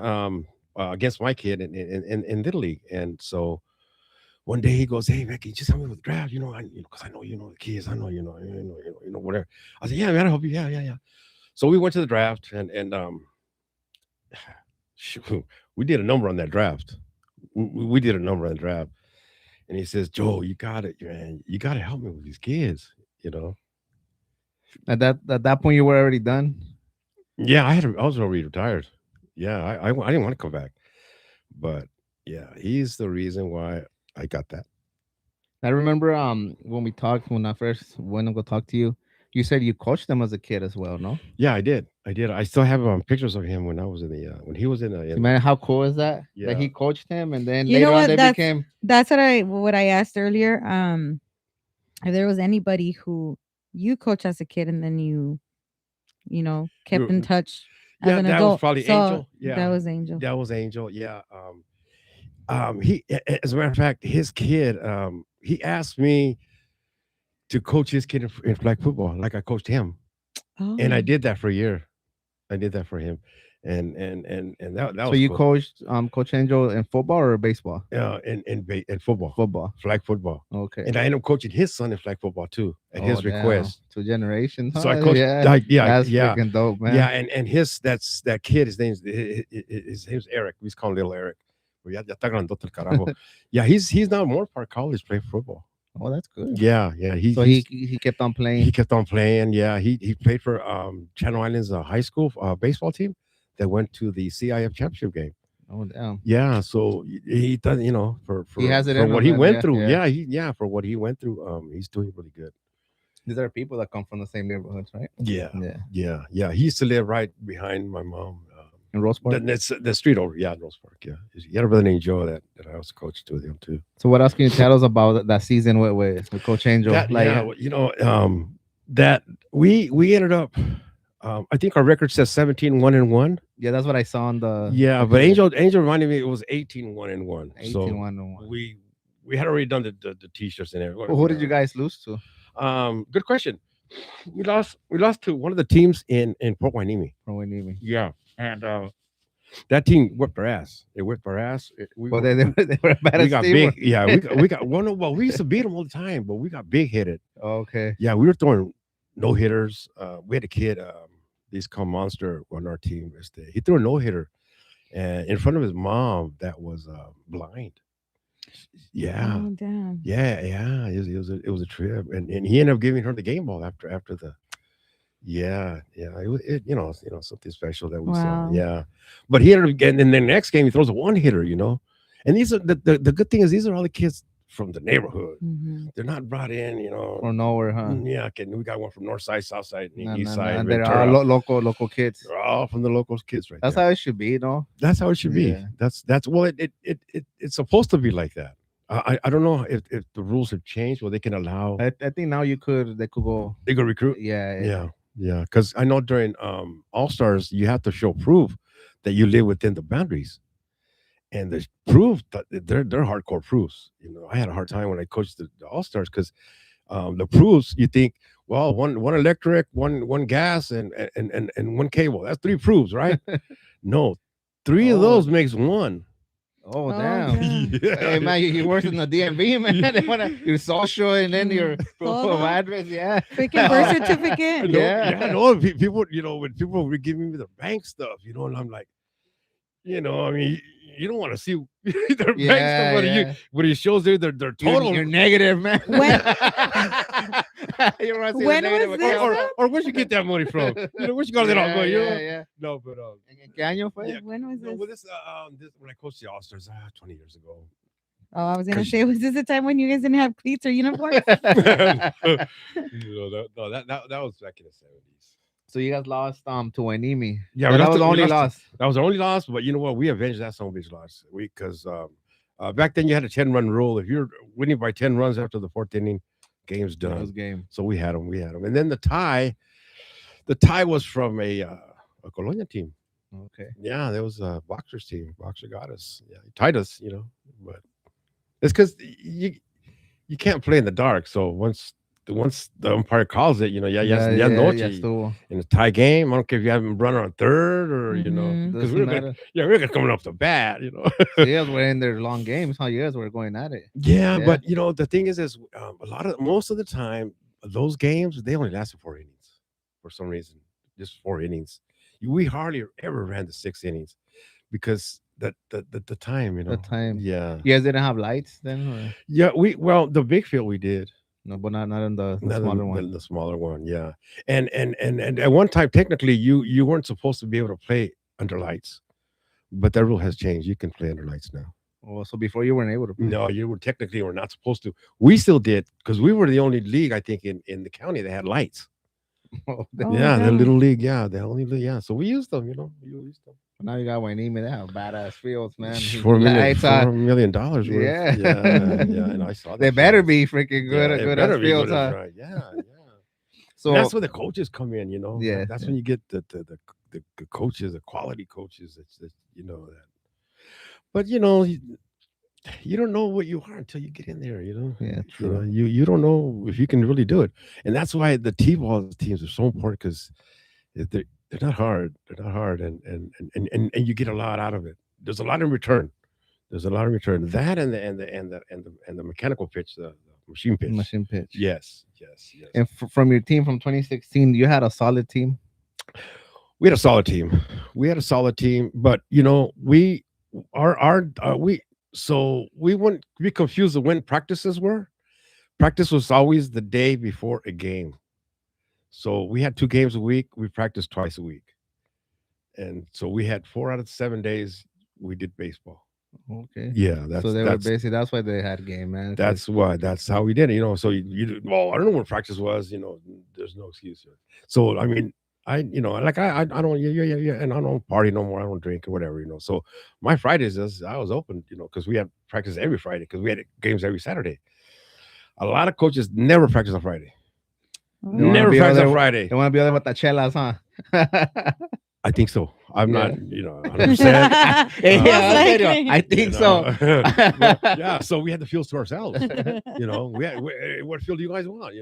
C: against my kid in Little League, and so one day he goes, "Hey man, can you just help me with the draft? Because I know you know the kids. I know whatever." I said, "Yeah, man, I'll help you. Yeah." So we went to the draft, and shoot, we did a number on that draft. We did a number on the draft, and he says, "Joe, you got it, man. You got to help me with these kids." You know.
A: At that point, you were already done.
C: Yeah, I was already retired. Yeah, I didn't want to come back, but yeah, he's the reason why I got that.
A: I remember when we talked when I first went to go talk to you. You said you coached them as a kid as well, no?
C: Yeah, I did. I did. I still have pictures of him when I was in the when he was
A: Man, how cool is that?
C: Yeah.
A: That he coached him, and then
B: You
A: later
B: know
A: on
B: what?
A: they
B: That's
A: became.
B: that's what I asked earlier. If there was anybody who you coach as a kid and then kept in touch as
C: yeah,
B: an
C: that was
B: adult.
C: probably
B: So
C: Angel. Yeah,
B: that was Angel.
C: that was Angel. Yeah. As a matter of fact, his kid. He asked me to coach his kid in flag football, like I coached him, and I
B: Oh,
C: did that for a year. I did that for him, and that
A: So
C: was
A: you
C: cool.
A: coached Coach Angel in football or baseball?
C: In football,
A: Football.
C: flag football.
A: Okay.
C: And I ended up coaching his son in flag football too, at his
A: damn.
C: request.
A: 2 generations.
C: So I
A: Huh?
C: coached,
A: Yeah.
C: like,
A: That's freaking dope, man.
C: yeah, and that kid, his name's Eric. We just call him Little Eric. Pero ya está grandote el carajo. Yeah, he's now more part college playing football.
A: Oh, that's good.
C: Yeah,
A: So he kept on playing.
C: he kept on playing. Yeah, he played for Channel Islands high school baseball team that went to the CIF championship game.
A: Oh damn.
C: Yeah, so he does, for
A: He has it
C: for
A: in
C: what
A: him,
C: he
A: man.
C: went
A: Yeah,
C: through.
A: yeah.
C: For what he went through, he's doing really good.
A: These are people that come from the same neighborhoods, right?
C: Yeah,
A: Yeah.
C: yeah. He used to live right behind my mom.
A: In Rose Park.
C: That's the street over. Yeah, in Rose Park. Yeah, he had a brother named Joe that I also coached with him too.
A: So what else can you tell us about that season with Coach Angel?
C: That we ended up. I think our record says 17-1-1.
A: Yeah, that's what I saw on the.
C: Yeah, but Angel reminded me it was 18-1-1.
A: 18
C: So
A: 1
C: we had already done the t-shirts and everything.
A: Well, who did you guys lose to?
C: Good question. We lost to one of the teams in Port Hueneme.
A: From Winnie.
C: Yeah, and that team whipped our ass. They whipped our ass.
A: Well, they were a bad
C: we got
A: team.
C: big. Yeah, we got well. No, well, we used to beat them all the time, but we got big hit.
A: Okay.
C: Yeah, we were throwing no hitters. We had a kid, he's called Monster on our team. He threw a no hitter, and in front of his mom that was blind. Yeah,
B: oh damn.
C: yeah. It was a trip, and he ended up giving her the game ball after the. Yeah. Something special that we saw.
B: Wow.
C: Yeah, but he ended up getting in the next game. He throws a one hitter. And these are the good thing is these are all the kids from the neighborhood.
B: Mhm.
C: They're not brought in,
A: Or nowhere, huh?
C: Yeah, okay. We got one from north side, south side, and
A: No,
C: east
A: no,
C: side.
A: no. They're
C: Ventura.
A: all local kids.
C: They're all from the local kids, right?
A: That's
C: there.
A: how it should be, no?
C: That's how it should be.
A: Yeah.
C: That's well, it's supposed to be like that. I don't know if the rules have changed where they can allow
A: I think now they could go.
C: they go recruit.
A: Yeah.
C: Yeah. Because I know during All Stars you have to show proof that you live within the boundaries, and there's proof that they're hardcore proofs. I had a hard time when I coached the All Stars because the proofs you think, well, one electric, one gas, and one cable. That's 3 proofs, right? No, 3 of
A: Oh.
C: those makes 1.
A: Oh,
B: Oh,
A: damn.
B: damn.
A: Hey man, you worse than the DMV, man. They want your social and then your proof of
B: Todo.
A: address. Yeah.
B: Freaking birth certificate.
C: No,
A: Yeah.
C: no, people, when people were giving me the bank stuff, and I'm like, I mean, you don't want to see their bank
A: Yeah,
C: stuff, but
A: yeah.
C: when he shows their total.
A: You're negative, man.
B: When-
A: You wanna see the
B: When
A: negative
B: was
C: or,
B: this?
A: account?
C: where'd you get that money from? Where'd you got that all
A: Yeah,
C: going?
A: yeah, yeah.
C: No, but
A: ¿En qué año fue?
C: yeah,
B: When was
C: no,
B: this?
C: with this when I coached the All-Stars 20 years ago.
B: Oh, I was gonna
C: 'Cause-
B: say, was this the time when you guys didn't have cleats or uniforms?
C: that was back in the 70s.
A: So you guys lost to Wenimi.
C: Yeah,
A: But
C: we
A: that
C: lost
A: was
C: to-
A: the
C: we
A: only
C: lost
A: loss.
C: That was our only loss, but you know what? We avenged that son of a bitch loss. Because back then you had a 10-run rule. If you're winning by 10 runs after the fourth inning, game's
A: That
C: done.
A: was game.
C: So we had them. And then the tie was from a Colonia team.
A: Okay.
C: Yeah, there was a boxers team. Boxer got us. Yeah, he tied us. But it's because you can't play in the dark. So once the umpire calls it, ya noche.
A: estuvo.
C: In a tie game, I don't care if you haven't run on third or
B: Mhm.
C: because
A: Doesn't matter.
C: we were coming off the bat.
A: So you guys were in their long games, huh? You guys were going at it.
C: Yeah,
A: Yeah.
C: but the thing is most of the time those games they only lasted 4 innings for some reason, just 4 innings. We hardly ever ran the 6 innings because the time,
A: The time.
C: Yeah,
A: You guys didn't have lights then? Or?
C: yeah. The big field we did.
A: No, but not in the
C: Not
A: smaller one.
C: the smaller one, yeah. And at one time, technically, you weren't supposed to be able to play under lights, but that rule has changed. You can play under lights now.
A: Oh, so before you weren't able to play.
C: No, you were not supposed to. We still did because we were the only league I think in the county that had lights.
A: Oh,
B: Oh,
C: Yeah, the
B: really?
C: little league. Yeah, the only league. Yeah, so we used them. You used them.
A: now you got Wenimi. They have badass fields, man.
C: $4 million,
A: Lights are-
C: $4 million worth.
A: Yeah.
C: yeah. And I saw that.
A: They
C: shit.
A: better be freaking
C: Yeah,
A: good.
C: it
A: Good
C: better
A: ass
C: be
A: fields,
C: good as
A: huh?
C: right. Yeah, yeah.
A: So
C: That's where the coaches come in.
A: Yeah,
C: That's
A: yeah.
C: when you get the coaches, the quality coaches. It's that. But you don't know what you are until you get in there.
A: Yeah, true.
C: You don't know if you can really do it, and that's why the T-ball teams are so important because they're not hard. They're not hard, and you get a lot out of it. There's a lot in return. That and the mechanical pitch, the machine pitch.
A: machine pitch.
C: Yes.
A: And from your team from 2016, you had a solid team.
C: We had a solid team. But we wouldn't be confused of when practices were. Practice was always the day before a game. So we had 2 games a week. We practiced twice a week. And so we had 4 out of 7 days we did baseball.
A: Okay.
C: Yeah,
A: So they were basically that's why they had game, man.
C: that's how we did it. So I don't know when practice was, there's no excuse here. So I mean, I don't and I don't party no more. I don't drink or whatever. So my Fridays I was open, because we had practice every Friday because we had games every Saturday. A lot of coaches never practice on Friday.
B: Oh.
A: wanna
C: Never
A: be
C: practice
A: other-
C: on Friday.
A: They want to be other with the chelas, huh?
C: I think so. I'm
A: Yeah.
C: not, 100%.
A: Hey,
B: Most
A: en serio,
B: likely.
A: I think so.
C: Yeah. So we had the fields to ourselves. What field do you guys want?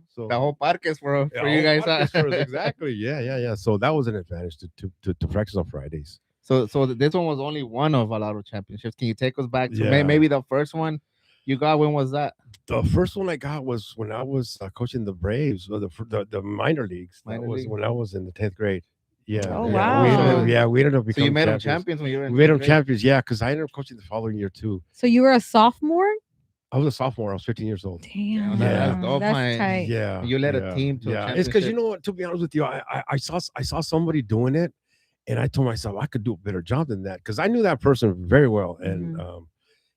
C: So
A: The whole park is for
C: Yeah,
A: you
C: all
A: guys.
C: practice
A: Huh?
C: first, exactly. Yeah. So that was an advantage to practice on Fridays.
A: So this one was only one of a lot of championships. Can you take us back to
C: Yeah.
A: maybe the first one you got? When was that?
C: The first one I got was when I was coaching the Braves, or the minor leagues. That
A: Minor
C: was
A: league.
C: when I was in the 10th grade. Yeah.
B: Oh,
C: yeah,
B: wow.
C: we ended up
A: So
C: becoming
A: you made them
C: champions.
A: champions when you were in
C: We made them
A: 10th grade?
C: champions, yeah, because I ended up coaching the following year too.
B: So you were a sophomore?
C: I was a sophomore. I was 15 years old.
B: Damn,
A: that's dope,
B: that's
A: man.
B: tight.
C: Yeah,
A: You led a
C: yeah,
A: team to a
C: yeah. It's because
A: championship.
C: what? To be honest with you, I saw somebody doing it, and I told myself I could do a better job than that because I knew that person very well, and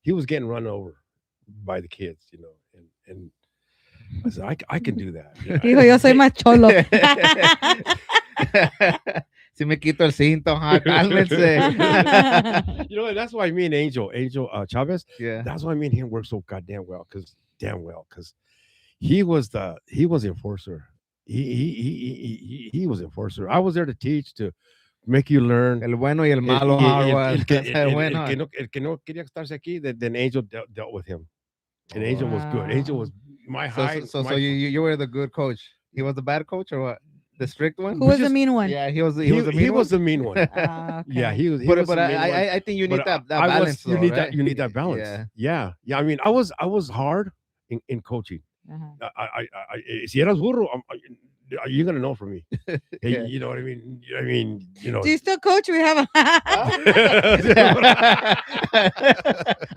C: he was getting run over by the kids, and I said I can do that. Yeah,
B: Dijo, yo soy más cholo.
A: Si me quito el cinto, huh? Cálmense.
C: And that's why me and Angel Chavez,
A: Yeah.
C: that's why me and him work so goddamn well because he was the enforcer. He was enforcer. I was there to teach, to make you learn.
A: El bueno y el malo.
C: El que
A: Bueno.
C: el que no quería estarse aquí, then Angel dealt with him, and Angel was good. Angel was my high.
A: So
C: my-
A: you were the good coach. He was the bad coach or what? The strict one?
B: Who was the mean one?
A: Yeah, he was the
C: he
A: mean one.
C: was the mean one.
B: Ah, okay.
C: Yeah, he was. He
A: But
C: was the mean one.
A: I think you need
C: But
A: that
C: I was-
A: balance.
C: you
A: though,
C: need
A: right?
C: that. You need that balance.
A: Yeah.
C: Yeah. I mean, I was hard in coaching.
B: Uh-huh.
C: Si eras burro, you're gonna know from me. Hey,
A: Yeah.
C: you know what I mean? I mean, you know.
B: Do you still coach? We have a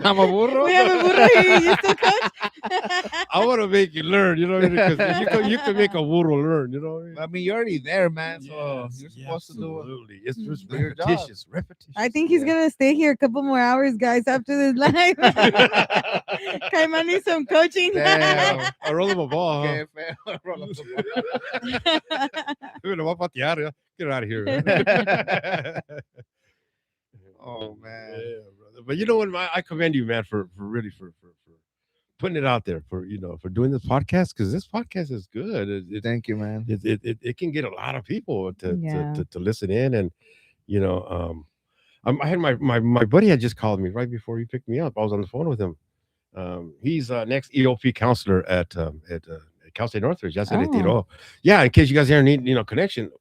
A: I'm a burro.
B: we have a burro here. You still coach?
C: I want to make you learn, you know what I mean? Because you can make a burro learn, you know what I mean?
A: I mean, you're already there, man. So
C: Yes,
A: you're supposed to do it.
C: absolutely. It's just
A: Do your job.
C: repetitious, repetitious.
B: I think he's
A: Yeah.
B: gonna stay here a couple more hours, guys, after this live. Kaiman needs some coaching.
A: Damn.
C: I roll him a ball, huh?
A: Qué feo. Roll up the
C: Me lo voy a patear, ya. Get out of here.
A: Oh, man.
C: Yeah, brother. But you know what? I commend you, man, for really for putting it out there, for for doing this podcast, because this podcast is good.
A: Thank you, man.
C: It can get a lot of people
B: Yeah.
C: to listen in, and you know, I had my buddy had just called me right before he picked me up. I was on the phone with him. He's next EOP counselor at Cal State Northridge. That's
B: Oh.
C: Retiro. Yeah, in case you guys ever need connection.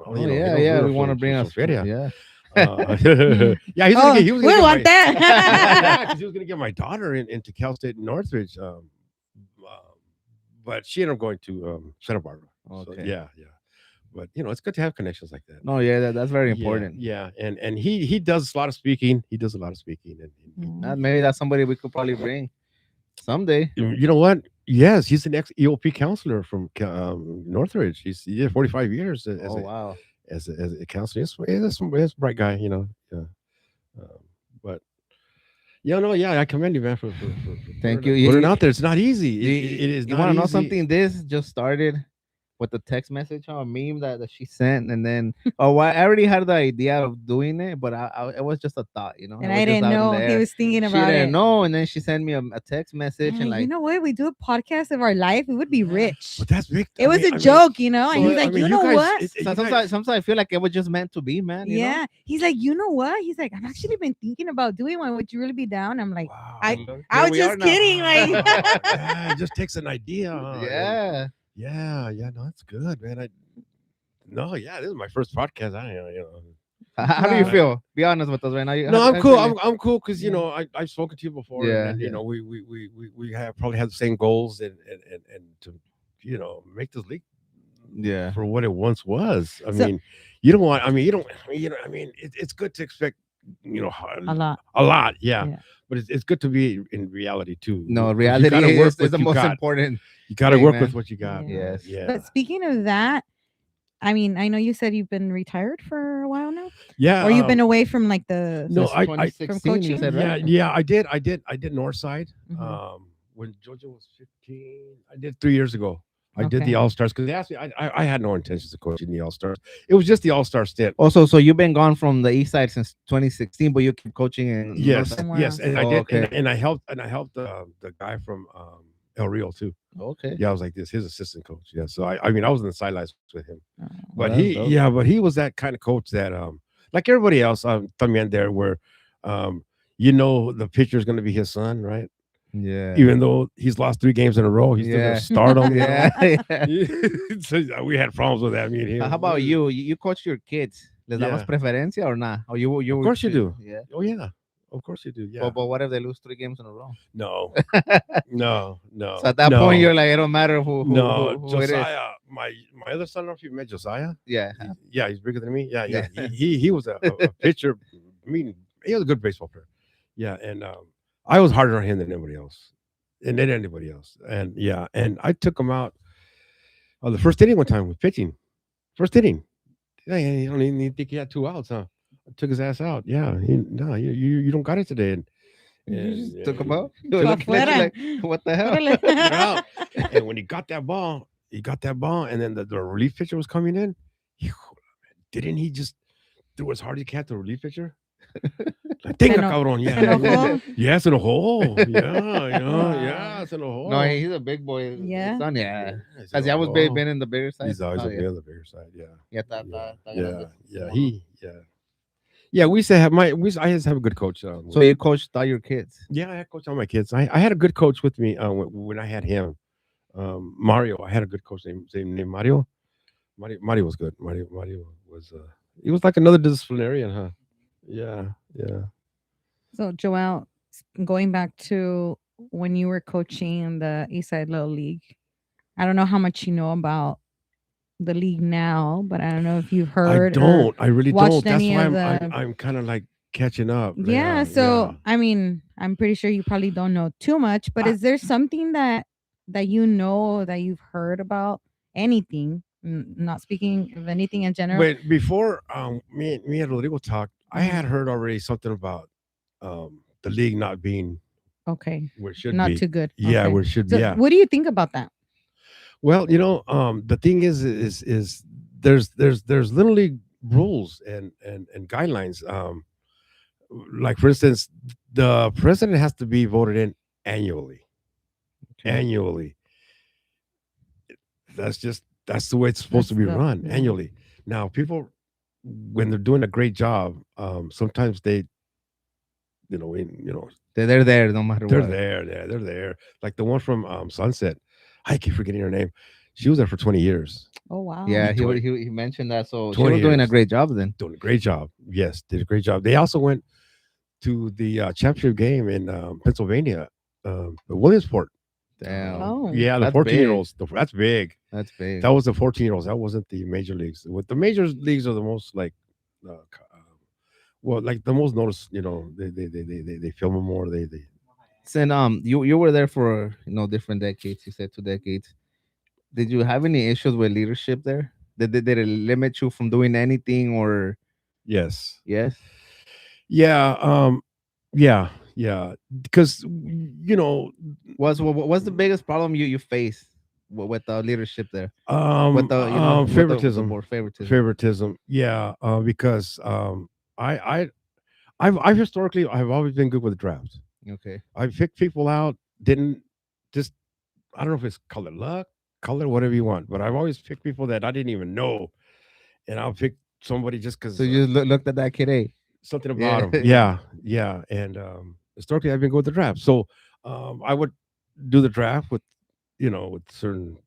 A: Oh, yeah. We want to bring us.
C: Feria.
A: Yeah.
C: Yeah, he's
B: Oh,
C: gonna he was gonna
B: we
C: get
B: want
C: my, yeah,
B: that.
C: because he was gonna get my daughter into Cal State Northridge. But she ended up going to Santa Barbara. So,
A: Okay.
C: yeah. But you know, it's good to have connections like that.
A: No, yeah, that's very
C: Yeah,
A: important.
C: Yeah, and he does a lot of speaking. He does a lot of speaking, and
A: Maybe that's somebody we could probably bring someday.
C: you know what? Yes, he's the next EOP counselor from Northridge. He did 45 years as
A: Oh, wow.
C: a counselor. He's a bright guy, you know. Yeah. But I commend you, man, for
A: Thank
C: putting
A: you.
C: it out there. It's not easy. It is.
A: You
C: not
A: want to know
C: easy.
A: something? This just started with the text message or a meme that she sent, and then I already had the idea of doing it, but it was just a thought, you know.
B: And
A: It was
B: I
A: just
B: didn't
A: out in
B: know
A: the
B: he
A: air.
B: was thinking
A: She
B: about
A: didn't
B: it.
A: know, and then she sent me a text message and
B: Hey,
A: like,
B: you know what? We do a podcast of our life. We would be rich.
C: But that's big.
B: It was a joke, you know. And
A: so,
B: he's like,
C: I mean,
B: you know
C: guys-
B: what?
C: it- you
A: sometimes,
C: guys-
A: sometimes I feel like it was just meant to be, man. You know?
B: Yeah. He's like, you know what? He's like, I've actually been thinking about doing one. Would you really be down? I'm like,
C: Wow.
B: I
A: Here
B: was
A: we are
B: just
A: now.
B: kidding. Like,
C: Yeah, it just takes an idea. Huh?
A: Yeah.
C: Yeah. No, that's good, man. This is my first podcast.
A: How do you
B: Wow.
A: feel? Be honest with us right now.
C: No, I'm cool. I'm cool because
B: Yeah.
C: I've spoken to you before.
A: Yeah,
C: and you
A: yeah.
C: know we have probably had the same goals and to make this league
A: Yeah.
C: for what it once was. I
B: So-
C: mean, you don't want. I mean, you don't. I mean, it's good to expect.
B: a lot.
C: A lot, yeah.
B: Yeah.
C: But it's good to be in reality too.
A: No,
C: 'Cause you
A: reality
C: gotta work
A: is
C: with
A: the
C: what you
A: most
C: got.
A: important.
C: You got to
A: thing,
C: work
A: man.
C: with what you got.
B: Yeah.
C: man.
A: Yes.
C: Yeah.
B: But speaking of that, I mean, I know you said you've been retired for a while now,
C: Yeah.
B: or you've been away from like the.
C: No,
A: Since
C: I-
A: 2016, you
B: coaching?
A: said,
C: Yeah,
A: right?
C: yeah, I did Northside.
B: Mhm.
C: When Georgia was 15, I did 3 years ago. I did the
B: Okay.
C: All Stars because they asked me. I had no intentions of coaching the All Stars. It was just the All Star stint.
A: Also, so you've been gone from the East Side since 2016, but you keep coaching in
C: Yes,
A: Northside?
B: Somewhere
C: yes,
B: else.
C: and I
A: Oh,
C: did,
A: okay.
C: and I helped the guy from El Rio too.
A: Okay.
C: Yeah, I was like this, his assistant coach. Yeah, so I mean, I was in the sidelines with him.
B: Oh.
C: But
A: Well, that's dope.
C: but he was that kind of coach that like everybody else, también there where the pitcher is going to be his son, right?
A: Yeah.
C: Even though he's lost 3 games in a row, he's still
A: Yeah.
C: going to start him.
A: Yeah.
C: So, we had problems with that. Me and him.
A: How about you? You coach your kids. Les damos
C: Yeah.
A: preferencia or not? Or you?
C: Of course you do.
A: Yeah.
C: Oh yeah, of course you do. Yeah.
A: But what if they lose 3 games in a row?
C: No, no.
A: So at that
C: no.
A: point, you're like, it don't matter who
C: No,
A: who it is.
C: Josiah, my other son. I don't know if you met Josiah.
A: Yeah.
C: Yeah, he's bigger than me. Yeah.
A: Yeah.
C: He was a pitcher. I mean, he was a good baseball player. Yeah, and I was harder on him than anybody else, and I took him out the first inning one time with pitching. First inning. Yeah, you don't even think he had 2 outs, huh? I took his ass out. Yeah, you don't got it today. And
A: You just took him out.
B: Pa'
A: You're looking at you
B: afuera.
A: like, what the hell?
B: Órale.
C: You're out. And when he got that ball, and then the relief pitcher was coming in. Didn't he just threw as hard as he can at the relief pitcher? Like, tenga,
B: eno-
C: cabrón.
B: se enojó.
C: Yeah, it's in a hole. Yeah, it's in a hole.
A: No, he's a big boy.
B: Yeah?
A: Son, yeah.
C: It's
A: Has
C: in
A: he
C: a
A: always
C: hole.
A: been in the bigger side?
C: He's always
A: Oh,
C: been
A: yeah.
C: on the bigger side. Yeah.
A: Yeah, está
C: Yeah.
A: grande.
C: Yeah, we used to have I used to have a good coach.
A: So you coached all your kids?
C: Yeah, I coached all my kids. I had a good coach with me when I had him. Mario, I had a good coach named Mario. Mario was good. Mario was he was like another disciplinarian, huh? Yeah.
B: So Joel, going back to when you were coaching the Eastside Little League, I don't know how much you know about the league now, but I don't know if you've
C: I
B: heard or
C: don't. I really
B: watched
C: don't. That's
B: any
C: why
B: of
C: I'm
B: the.
C: I'm kind of like catching up.
B: Yeah,
C: Yeah,
B: so
C: yeah.
B: I mean, I'm pretty sure you probably don't know too much, but
C: I,
B: is there something that you know that you've heard about anything? Not speaking of anything in general.
C: but before me and Rodrigo talked, I
B: Mhm.
C: had heard already something about the league not being
B: Okay,
C: where it should
B: not
C: be.
B: too good.
C: Yeah,
B: Okay,
C: where it should be.
B: so
C: Yeah.
B: what do you think about that?
C: Well, the thing is there's literally rules and guidelines. Like for instance, the president has to be voted in annually.
A: Okay.
C: Annually. That's the way it's supposed
B: That's
C: to be
B: the
C: run
B: yeah.
C: annually. Now, people when they're doing a great job, sometimes they,
A: They're there no matter
C: they're
A: what.
C: there, they're there. Like the one from Sunset, I keep forgetting her name. She was there for 20 years.
B: Oh wow.
A: Yeah, he
C: 20,
A: he mentioned that, so she
C: 20
A: was doing a
C: years,
A: great job then.
C: doing a great job. Yes, did a great job. They also went to the championship game in Pennsylvania, Williamsport.
A: Damn,
B: Oh.
C: Yeah, the
A: that's
C: 14 year
A: big.
C: olds. That's big.
A: That's big.
C: That was the 14-year-olds. That wasn't the major leagues. What the major leagues are the most like, well, like the most noticed. They film them more. They
A: And you were there for different decades. You said 2 decades. Did you have any issues with leadership there? Did it limit you from doing anything or
C: yes,
A: yes?
C: yeah, yeah, yeah. Because
A: What's the biggest problem you face with the leadership there? With the with the
C: favoritism,
A: board favoritism.
C: favoritism. Yeah, because I I I've historically I've always been good with drafts.
A: Okay.
C: I picked people out. Didn't just I don't know if it's color luck, color whatever you want, but I've always picked people that I didn't even know, and I'll pick somebody just
A: So
C: because
A: you just looked at that kid, hey?
C: something about
A: Yeah.
C: him. Yeah, yeah. And historically, I've been good with the draft, so I would do the draft with with certain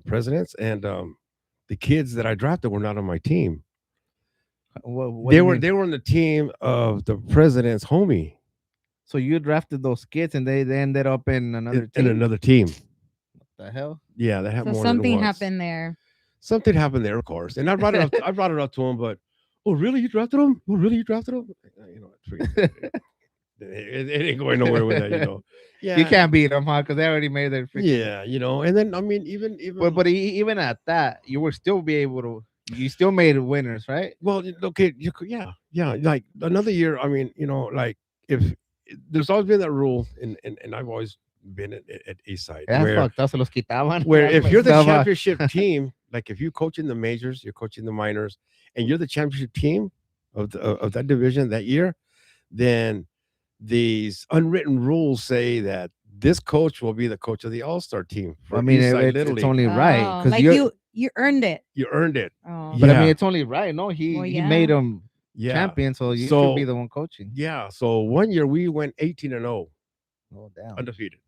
C: presidents, and the kids that I drafted were not on my team.
A: What do
C: They
A: you
C: were
A: mean?
C: they were on the team of the president's homie
A: So you drafted those kids and they ended up in another
C: in
A: team?
C: another team.
A: The hell?
C: Yeah, that
B: So
C: happened more than
B: something
C: once.
B: happened there.
C: Something happened there, of course. And I brought it up. I brought it up to him, but oh, really? You drafted him? Oh, really? You drafted him? Forget it. It ain't going nowhere with that.
A: You
C: Yeah,
A: can't beat them, huh? Because they already made their freaking.
C: yeah. And then I mean,
A: But even at that, you were still be able to. You still made winners, right?
C: well, okay, yeah, yeah. Like another year. I mean, like if there's always been that rule, and I've always been at Eastside
A: Yeah,
C: where
A: fucked. Se los quitaban.
C: where
A: That's
C: if
A: messed
C: you're the
A: up, huh?
C: championship team, like if you coach in the majors, you're coaching the minors, and you're the championship team of that division that year, then these unwritten rules say that this coach will be the coach of the all-star team
A: I
C: for
A: mean,
C: Eastside
A: it's
C: Little
A: it's
C: League.
A: only right
B: Oh,
A: because
B: like you earned it.
C: You earned it.
B: Oh.
A: But I mean,
C: Yeah,
A: it's only right. No,
B: Well,
A: he
B: yeah.
A: made them
C: yeah.
A: champion, so you should be
C: So
A: the one coaching.
C: yeah, so one year we went 18-0,
A: Oh damn.
C: undefeated.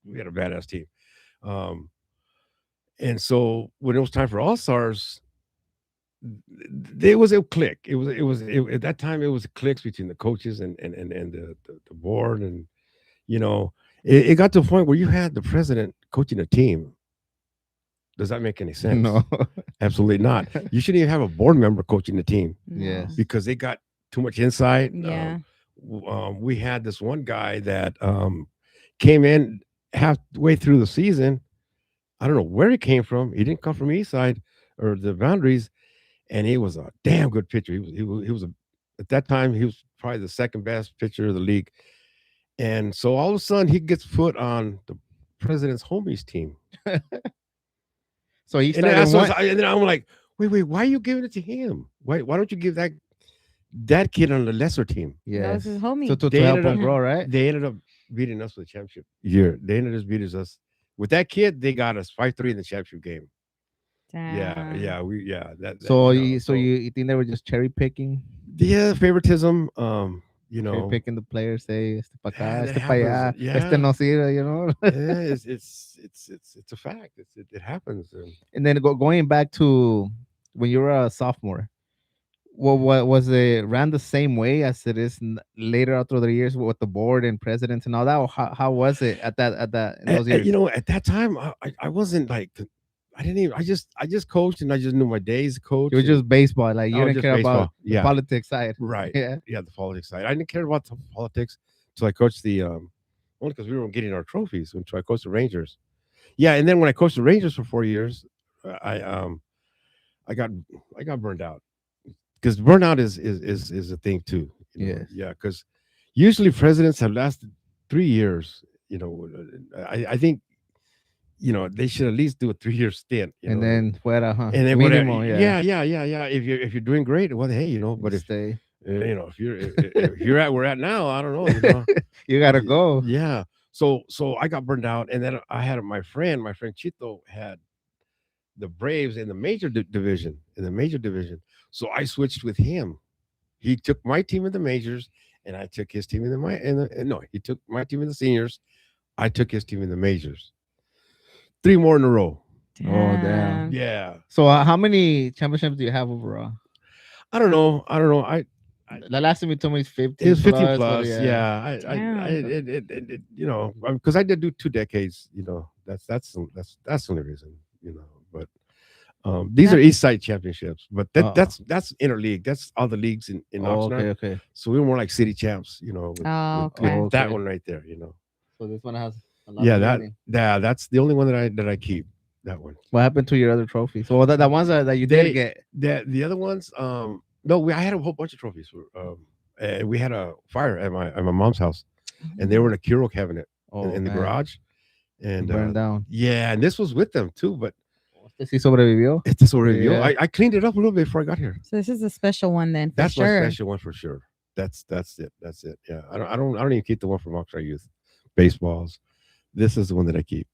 C: We had a badass team. Um, and so when it was time for all stars, there was a click. At that time it was clicks between the coaches and the board, and it got to a point where you had the president coaching a team. Does that make any sense?
A: No.
C: Absolutely not. You shouldn't even have a board member coaching the team
B: No.
A: Yes.
C: because they got too much insight.
B: Yeah.
C: We had this one guy that came in halfway through the season. I don't know where he came from. He didn't come from East Side or the boundaries, and he was a damn good pitcher. At that time he was probably the second best pitcher of the league. And so all of a sudden he gets put on the president's homies team.
A: So he
C: And then,
A: started one.
C: and then I'm like, wait, why are you giving it to him? Why don't you give that kid on the lesser team?
B: That was
A: Yes.
B: his homie.
A: So to
C: They
A: help
C: ended
A: him
C: up-
A: grow, right?
C: They ended up beating us for the championship year. They ended up beating us with that kid. They got us 5-3 in the championship game. Yeah,
B: Damn.
C: yeah, that.
A: So
C: you
A: you think they were just cherry picking,
C: yeah, favoritism.
A: cherry picking the players? Say este pa
C: Yeah,
A: acá,
C: that
A: este pa allá,
C: happens. Yeah.
A: este no sirve,
C: yeah, it's a fact. It happens.
A: And then going back to when you were a sophomore, what was it ran the same way as it is later out through the years with the board and presidents and all that? Or how was it at that in those years?
C: At that time, I wasn't like I didn't even. I just coached, and I just knew my days coach.
A: It was just baseball. Like you
C: Oh,
A: didn't
C: just
A: care about
C: baseball.
A: the
C: Yeah.
A: politics side.
C: Right.
A: Yeah.
C: Yeah, the politics side. I didn't care about the politics until I coached the only because we were getting our trophies until I coached the Rangers. Yeah, and then when I coached the Rangers for 4 years, I I got I got burned out because burnout is a thing too. You know,
A: Yes.
C: yeah, because usually presidents have lasted 3 years. You know, I think they should at least do a 3 year stint.
A: And then fuera, huh?
C: And then whatever.
A: Mínimo, yeah.
C: Yeah. If you're doing great, well, hey, but if
A: Stay.
C: if you're at where we're at now, I don't know,
A: You gotta go.
C: yeah. So I got burned out, and then I had my friend Chito had the Braves in the major division. So I switched with him. He took my team in the majors, and I took his team in the my in the no, he took my team in the seniors. I took his team in the majors. 3 more in a row.
A: Oh, damn.
C: Yeah.
A: So how many championships do you have overall?
C: I don't know.
A: The last time you told me is 15.
C: It was 15
A: but
C: plus. Yeah. Because I did do 2 decades. That's the only reason. But these are East Side championships. But that's interleague. That's all the leagues in
A: Oh,
C: Oxnard.
A: okay.
C: So we were more like city champs. With
B: Okay.
C: that
A: Okay.
C: one right there.
A: So this one has a lot
C: Yeah,
A: of meaning.
C: that's the only one that I keep. That one.
A: What happened to your other trophies? So the ones that you did get.
C: The other ones, no, I had a whole bunch of trophies. And we had a fire at my mom's house, and they were in a Keurig cabinet in the
A: man.
C: garage, and
A: Burned down.
C: yeah, and this was with them too. But
A: Sí sobrevivió.
C: it's just already
A: Yeah.
C: I cleaned it up a little bit before I got here.
B: So this is a special one then. For
C: That's
B: sure.
C: my special one for sure. That's it. That's it. Yeah, I don't even keep the one from Oxford Youth baseballs. This is the one that I keep.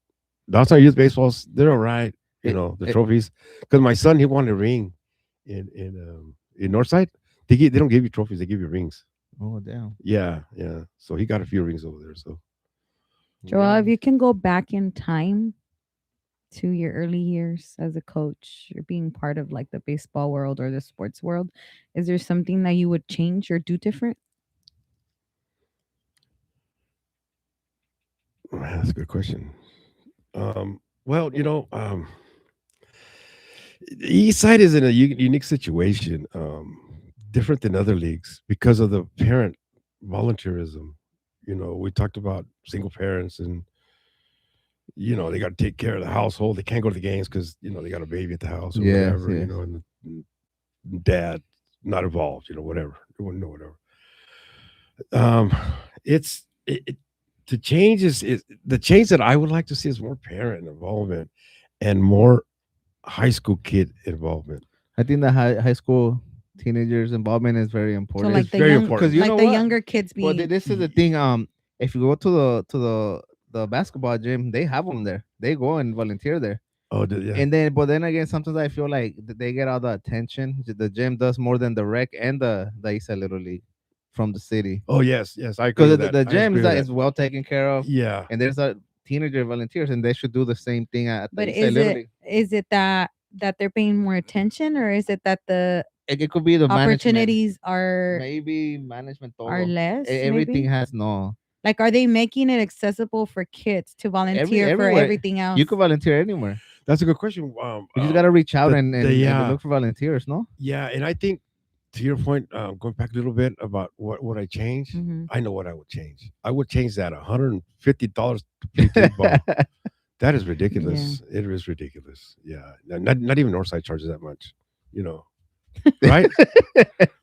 C: The Oxford Youth baseballs, they're all right. The trophies. Because my son, he wanted a ring in Northside. They don't give you trophies; they give you rings.
A: Oh, damn.
C: Yeah. So he got a few rings over there. So
B: Joel, if you can go back in time to your early years as a coach or being part of like the baseball world or the sports world, is there something that you would change or do different?
C: man, that's a good question. Well, the East Side is in a unique situation, different than other leagues because of the parent volunteerism. We talked about single parents, and they got to take care of the household. They can't go to the games because they got a baby at the house or
A: Yes,
C: whatever.
A: yes.
C: And dad not involved. Whatever. They wouldn't know whatever. It's the change is the change that I would like to see is more parent involvement and more high school kid involvement.
A: I think the high school teenagers involvement is very
B: So
A: important.
B: like
C: It's
B: the
C: very
B: young,
C: important.
A: 'Cause you
B: like
A: know
B: the
A: what?
B: younger kids
A: Well,
B: being.
A: this is the thing. If you go to the basketball gym, they have them there. They go and volunteer there.
C: Oh, yeah.
A: But then again, sometimes I feel like they get all the attention. The gym does more than the rec and the ISA Little League from the city.
C: Oh, yes. I agree
A: Because
C: with
A: the
C: that. I
A: gym
C: agree with
A: is well taken care of,
C: yeah.
A: and there's a teenager volunteers, and they should do the same thing at the
B: But
A: ISA Little League.
B: is it that they're paying more attention, or is it that the
A: It could be the
B: opportunities are
A: maybe management.
B: less?
A: Everything
B: maybe?
A: has no.
B: Like, are they making it accessible for kids to volunteer for
A: everywhere.
B: everything else?
A: You could volunteer anywhere.
C: That's a good question.
A: You just gotta reach out and
C: yeah.
A: look for volunteers, no?
C: Yeah, and I think to your point, going back a little bit about what would I change,
B: Mhm.
C: I know what I would change. I would change that $150 to play football. That is ridiculous. It is ridiculous. Yeah, not even Northside charges that much. Right?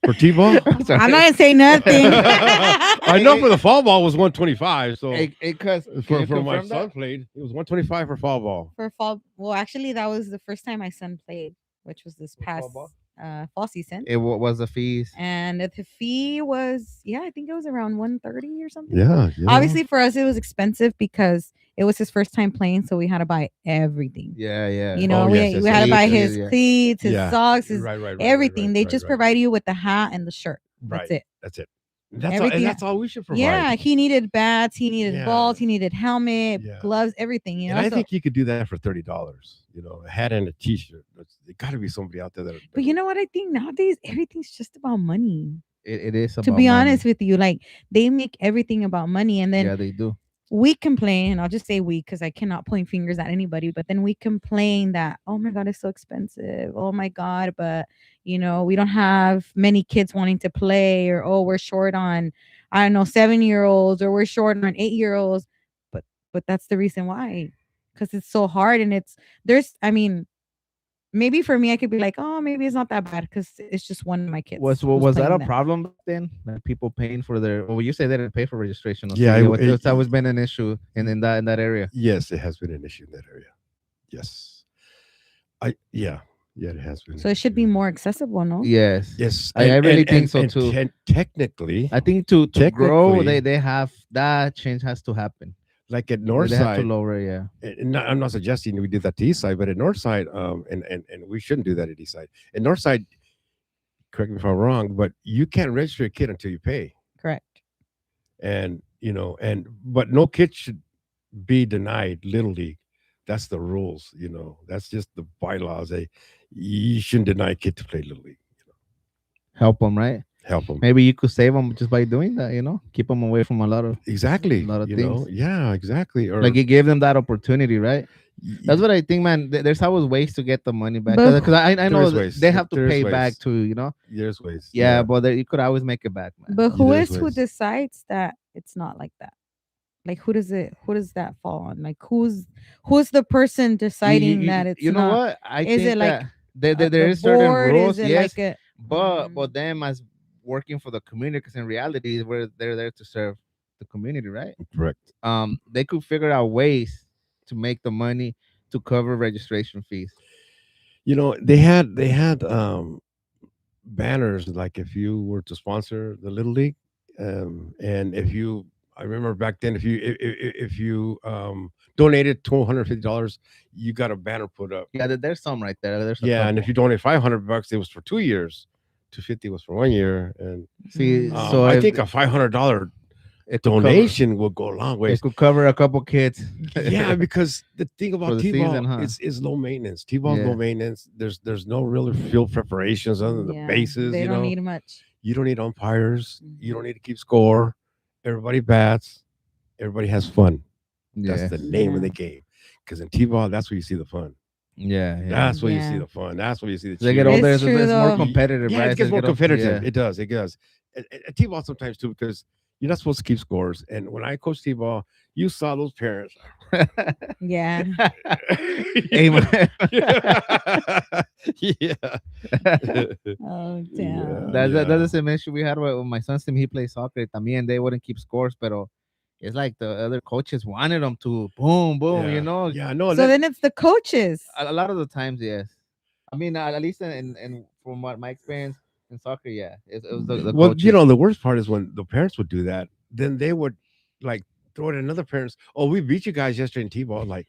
C: For T-ball?
B: I'm not gonna say nothing.
C: I know for the fall ball was 125. So
A: Because
C: for my son played, it was 125 for fall ball.
B: For fall, well, actually, that was the first time my son played, which was this
A: For
B: past
A: fall ball?
B: fall season.
A: What was the fees?
B: And the fee was, I think it was around 130 or something.
C: Yeah.
B: Obviously, for us, it was expensive because it was his first time playing, so we had to buy everything.
A: Yeah.
B: We had to buy his cleats, his socks, his
C: right,
B: everything. They just provide you with the hat and the shirt. That's it.
C: That's it. That's all we should provide.
B: Yeah, he needed bats, he needed
C: Yeah.
B: balls, he needed helmet,
C: Yeah.
B: gloves, everything.
C: And I think you could do that for $30. A hat and a T-shirt. It got to be somebody out there that.
B: But you know what? I think nowadays everything's just about money.
A: It is about
B: To be
A: money.
B: honest with you, like they make everything about money, and then
A: Yeah, they do.
B: we complain. I'll just say we because I cannot point fingers at anybody. But then we complain that, oh my God, it's so expensive. Oh my God, but we don't have many kids wanting to play, or oh, we're short on, I don't know, 7 year olds, or we're short on 8 year olds. But that's the reason why, because it's so hard, and I mean, maybe for me, I could be like, oh, maybe it's not that bad because it's just one of my kids who's
A: Was that
B: playing
A: a
B: them.
A: problem back then? Like people paying for their? Well, you say they didn't pay for registration.
C: Yeah,
A: It's always been an issue in that area.
C: yes, it has been an issue in that area. Yes, yeah, it has been.
B: So
C: an
B: it should be
C: issue.
B: more accessible, no?
A: Yes,
C: Yes,
A: I really think so
C: and
A: too.
C: technically,
A: I think to grow,
C: technically,
A: they have that change has to happen.
C: like at
A: They have to
C: Northside,
A: lower, yeah.
C: I'm not suggesting we did that to East Side, but at Northside, and we shouldn't do that at East Side. At Northside, correct me if I'm wrong, but you can't register a kid until you pay,
B: Correct.
C: and but no kid should be denied Little League. That's the rules, That's just the bylaws. You shouldn't deny a kid to play Little League.
A: Help them, right?
C: Help them.
A: Maybe you could save them just by doing that. Keep them away from a
C: Exactly.
A: lot of things.
C: Yeah, exactly. Or
A: Like you gave them that opportunity, right?
C: y-
A: That's what I think, man. There's always ways to get the money back
B: But
A: because I
C: there
A: know
C: is ways.
A: they have to
C: There is
A: pay
C: ways.
A: back to
C: There's ways.
A: Yeah, but you could always make it back, man.
B: but who
C: there's
B: is who
C: ways.
B: decides that it's not like that? Like who does that fall on? Like who's the person deciding that it's
A: you know
B: not?
A: what? I
B: Is
A: think
B: it like
A: that there
B: the
A: is certain
B: board?
A: rules,
B: Is it
A: yes,
B: like a
A: but them as working for the community, because in reality, they're there to serve the community, right?
C: Correct.
A: They could figure out ways to make the money to cover registration fees.
C: They had banners, like if you were to sponsor the Little League, and I remember back then, if you donated $250, you got a banner put up.
A: Yeah, there's some right there. There's a
C: Yeah, and
A: couple.
C: if you donate $500, it was for 2 years. 250 was for 1 year, and
A: See,
B: Mm.
A: so
C: I
A: if
C: think a $500
A: it could cover-
C: donation will go a long way.
A: it could cover a couple kids.
C: Yeah, because the thing about
A: the
C: T-ball
A: season, huh?
C: is low maintenance. T-ball's
A: Yeah.
C: low maintenance. There's no real field preparations other than the
B: Yeah,
C: bases.
B: they don't need much.
C: You don't need umpires. You don't need to keep score. Everybody bats. Everybody has fun.
A: Yeah,
C: That's the name of
B: Yeah.
C: the game. Because in T-ball, that's where you see the fun.
A: yeah.
C: That's where you see
B: Yeah.
C: the fun. That's where you see the
A: They get
C: cheering.
A: older,
B: It's true,
A: it's more
B: though.
A: competitive,
C: Yeah,
A: right?
C: it gets
A: So
C: more
A: get
C: competitive.
A: yeah.
C: It does. It does. At T-ball sometimes too, because you're not supposed to keep scores. And when I coached T-ball, you saw those parents.
B: Yeah.
A: Hey, man.
C: Yeah.
B: Oh
C: Yeah.
B: damn.
A: That's the same issue we had with my son's team. He plays soccer. También they wouldn't keep scores, but it's like the other coaches wanted them to boom, boom.
C: Yeah, no,
B: So then it's the coaches.
A: A lot of the times, yes. I mean, at least in from what my experience in soccer, yeah, it was the
C: well,
A: coaches.
C: the worst part is when the parents would do that, then they would like throw it at another parents. Oh, we beat you guys yesterday in T-ball. Like,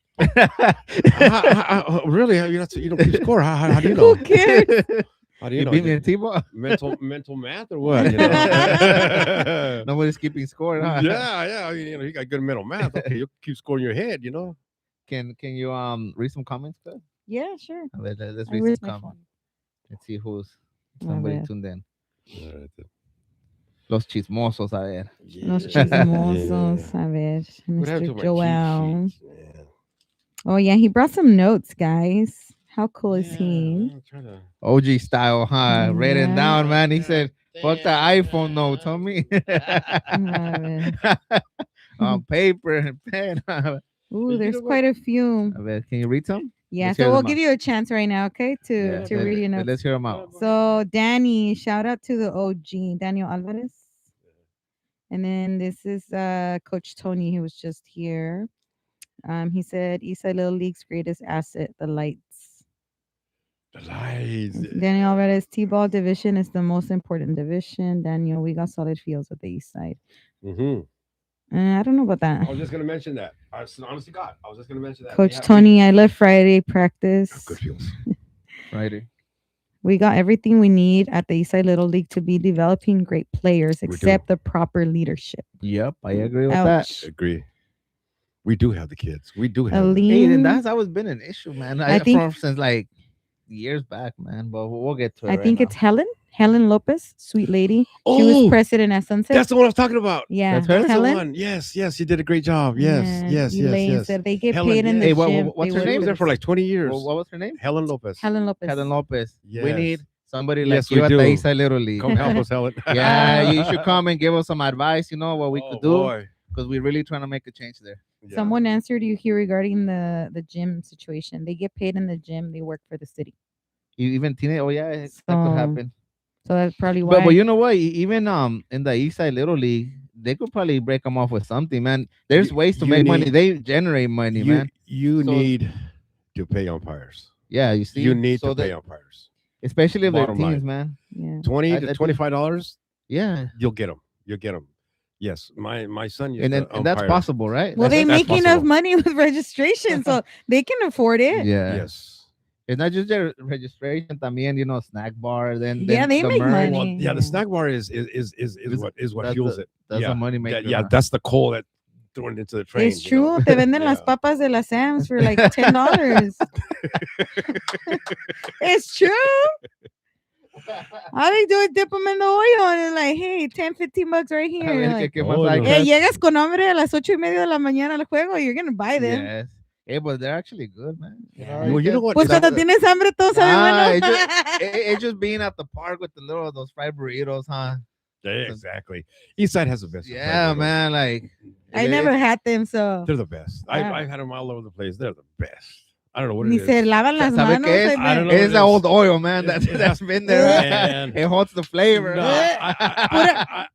C: really? You don't keep score? How do you know?
B: Who cares?
C: How do
A: You
C: know?
A: beat me in T-ball.
C: mental math or what? You know?
A: Nobody's keeping score. Huh?
C: Yeah. I mean, you got good mental math. Okay, you keep score in your head.
A: Can you read some comments? Good.
B: Yeah, sure.
A: Let's
B: I
A: read
B: raised
A: some
B: my
A: comments.
B: phone.
A: Let's see who's
B: A
A: somebody
B: ver.
A: tuned in.
C: Yeah.
A: Los chismosos, a ver.
B: Los
C: Yeah.
B: chismosos. A ver.
C: What happened to
B: Mr.
C: my cheat
B: Joel.
C: sheets, man?
B: Oh yeah, he brought some notes, guys. How cool is he?
C: I'm trying to-
A: OG style, huh? Written
B: Yeah.
A: down, man. He
C: Yeah.
A: said, "Fuck the
C: Damn,
A: iPhone notes, homie."
B: A
A: On paper and pen.
B: Ooh,
C: You
B: there's
C: know what?
B: quite a few.
A: A ver, can you read some?
B: Yeah,
A: Let's hear
B: so we'll
A: them
B: give
A: out.
B: you a chance right now, okay, to
A: Yeah,
B: read your notes.
A: let's hear them out.
B: So Danny, shout out to the OG, Daniel Alvarez. And then this is Coach Tony, who was just here. He said Eastside Little League's greatest asset, the lights.
C: The lies.
B: Daniel Alvarez, T-ball division is the most important division. Daniel, we got solid fields at the East Side.
C: Mhm.
B: I don't know about
C: I
B: that.
C: was just gonna mention that. Honestly, God, I was just gonna mention that.
B: Coach
C: They have
B: Tony, I love Friday practice.
C: good fields.
A: Friday.
B: We got everything we need at the Eastside Little League to be developing great players,
C: We do.
B: except the proper leadership.
A: Yep, I agree with
B: Ouch.
C: Agree. We do have the kids. We do have.
A: that. Hey,
B: Aline,
A: and that's always been an issue, man.
B: I think-
A: since like years back, man. But we'll get to it
B: I
A: right
B: think
A: now.
B: it's Helen Lopez, sweet lady. She was
C: Oh,
B: president at Sunset.
C: that's the one I was talking about.
B: Yeah,
A: That's her?
C: That's
B: Helen.
C: the one. Yes, yes, you did a great job. Yes,
B: Yeah,
C: yes, yes,
B: Elaine
C: yes.
B: said they get
C: Helen,
B: paid in
C: yes.
B: the
A: Hey,
B: gym.
A: what's
B: They
A: her
B: work
C: She
A: name?
C: was
B: for
C: there
B: the
C: for like 20 years.
A: What was her name?
C: Helen Lopez.
B: Helen Lopez.
A: Helen Lopez. We
C: Yes.
A: need somebody like
C: Yes,
A: you
C: we
A: at the
C: do.
A: Eastside Little League.
C: Come help us, Helen.
A: Yeah, you should come and give us some advice. You know what we
C: Oh,
A: could do
C: boy.
A: because we're really trying to make a change there.
C: Yeah.
B: Someone answered you here regarding the gym situation. They get paid in the gym. They work for the city.
A: Even teenage. Oh yeah, that could
B: So,
A: happen.
B: so that's probably why.
A: But you know what? Even in the Eastside Little League, they could probably break them off with something, man. There's
C: You-
A: ways to
C: you
A: make money.
C: need-
A: They generate money,
C: You
A: man.
C: you
A: So-
C: need to pay umpires.
A: Yeah, you see,
C: You need
A: so
C: to pay
A: that,
C: umpires.
A: especially if they're
C: Bottom
A: teens,
C: line.
A: man.
B: yeah.
C: 20
A: I
C: to
A: think-
C: $25,
A: Yeah,
C: you'll get them. You'll get them. Yes, my son used
A: and
C: to
A: and that's
C: umpire.
A: possible, right?
B: Well, they
C: That's
B: make enough
C: possible.
B: money with registration, so they can afford it.
A: Yeah.
C: Yes.
A: It's not just their registration, también, snack bar. Then
B: Yeah, they
A: the
B: make
A: merch,
B: money.
C: Well, yeah,
B: Yeah.
C: the snack bar is what
A: that's
C: fuels
A: the-
C: it.
A: That's
C: yeah.
A: a money maker.
C: Yeah,
A: huh?
C: that's the coal that thrown into the train.
B: It's
C: you know?
B: true. Te venden las
C: Yeah.
B: papas de las Sam's for like $10. It's true. All they do is dip them in the oil and it's like, hey, 10, 15 bucks right
A: A
B: here.
A: ver,
B: Like,
A: ¿qué más
C: Oh,
A: hay,
C: no.
B: hey,
A: cuz?
B: llegas con hambre a las 8:30 de la mañana al juego, you're gonna buy them.
A: Yes. Hey, but they're actually good, man.
C: Well, you know what?
B: Pues
C: That-
B: cuando tienes hambre, todo sabe
A: Nah,
B: bueno.
A: it's just being at the park with the little those fried burritos, huh?
C: Yeah, exactly. Eastside has the best.
A: Yeah,
C: burritos.
A: man. Like
B: I never had them, so.
C: They're the best.
B: Wow.
C: I've had them all over the place. They're the best. I don't know what
B: Ni
C: it
B: se
C: is.
B: lavan las
A: ¿Sabe
B: manos.
A: qué es?
C: I don't know.
A: It's
C: what it
A: the
C: is.
A: old oil, man. That's
C: It
A: that's
C: has-
A: been there.
C: Man.
A: It holds the flavor.
C: No,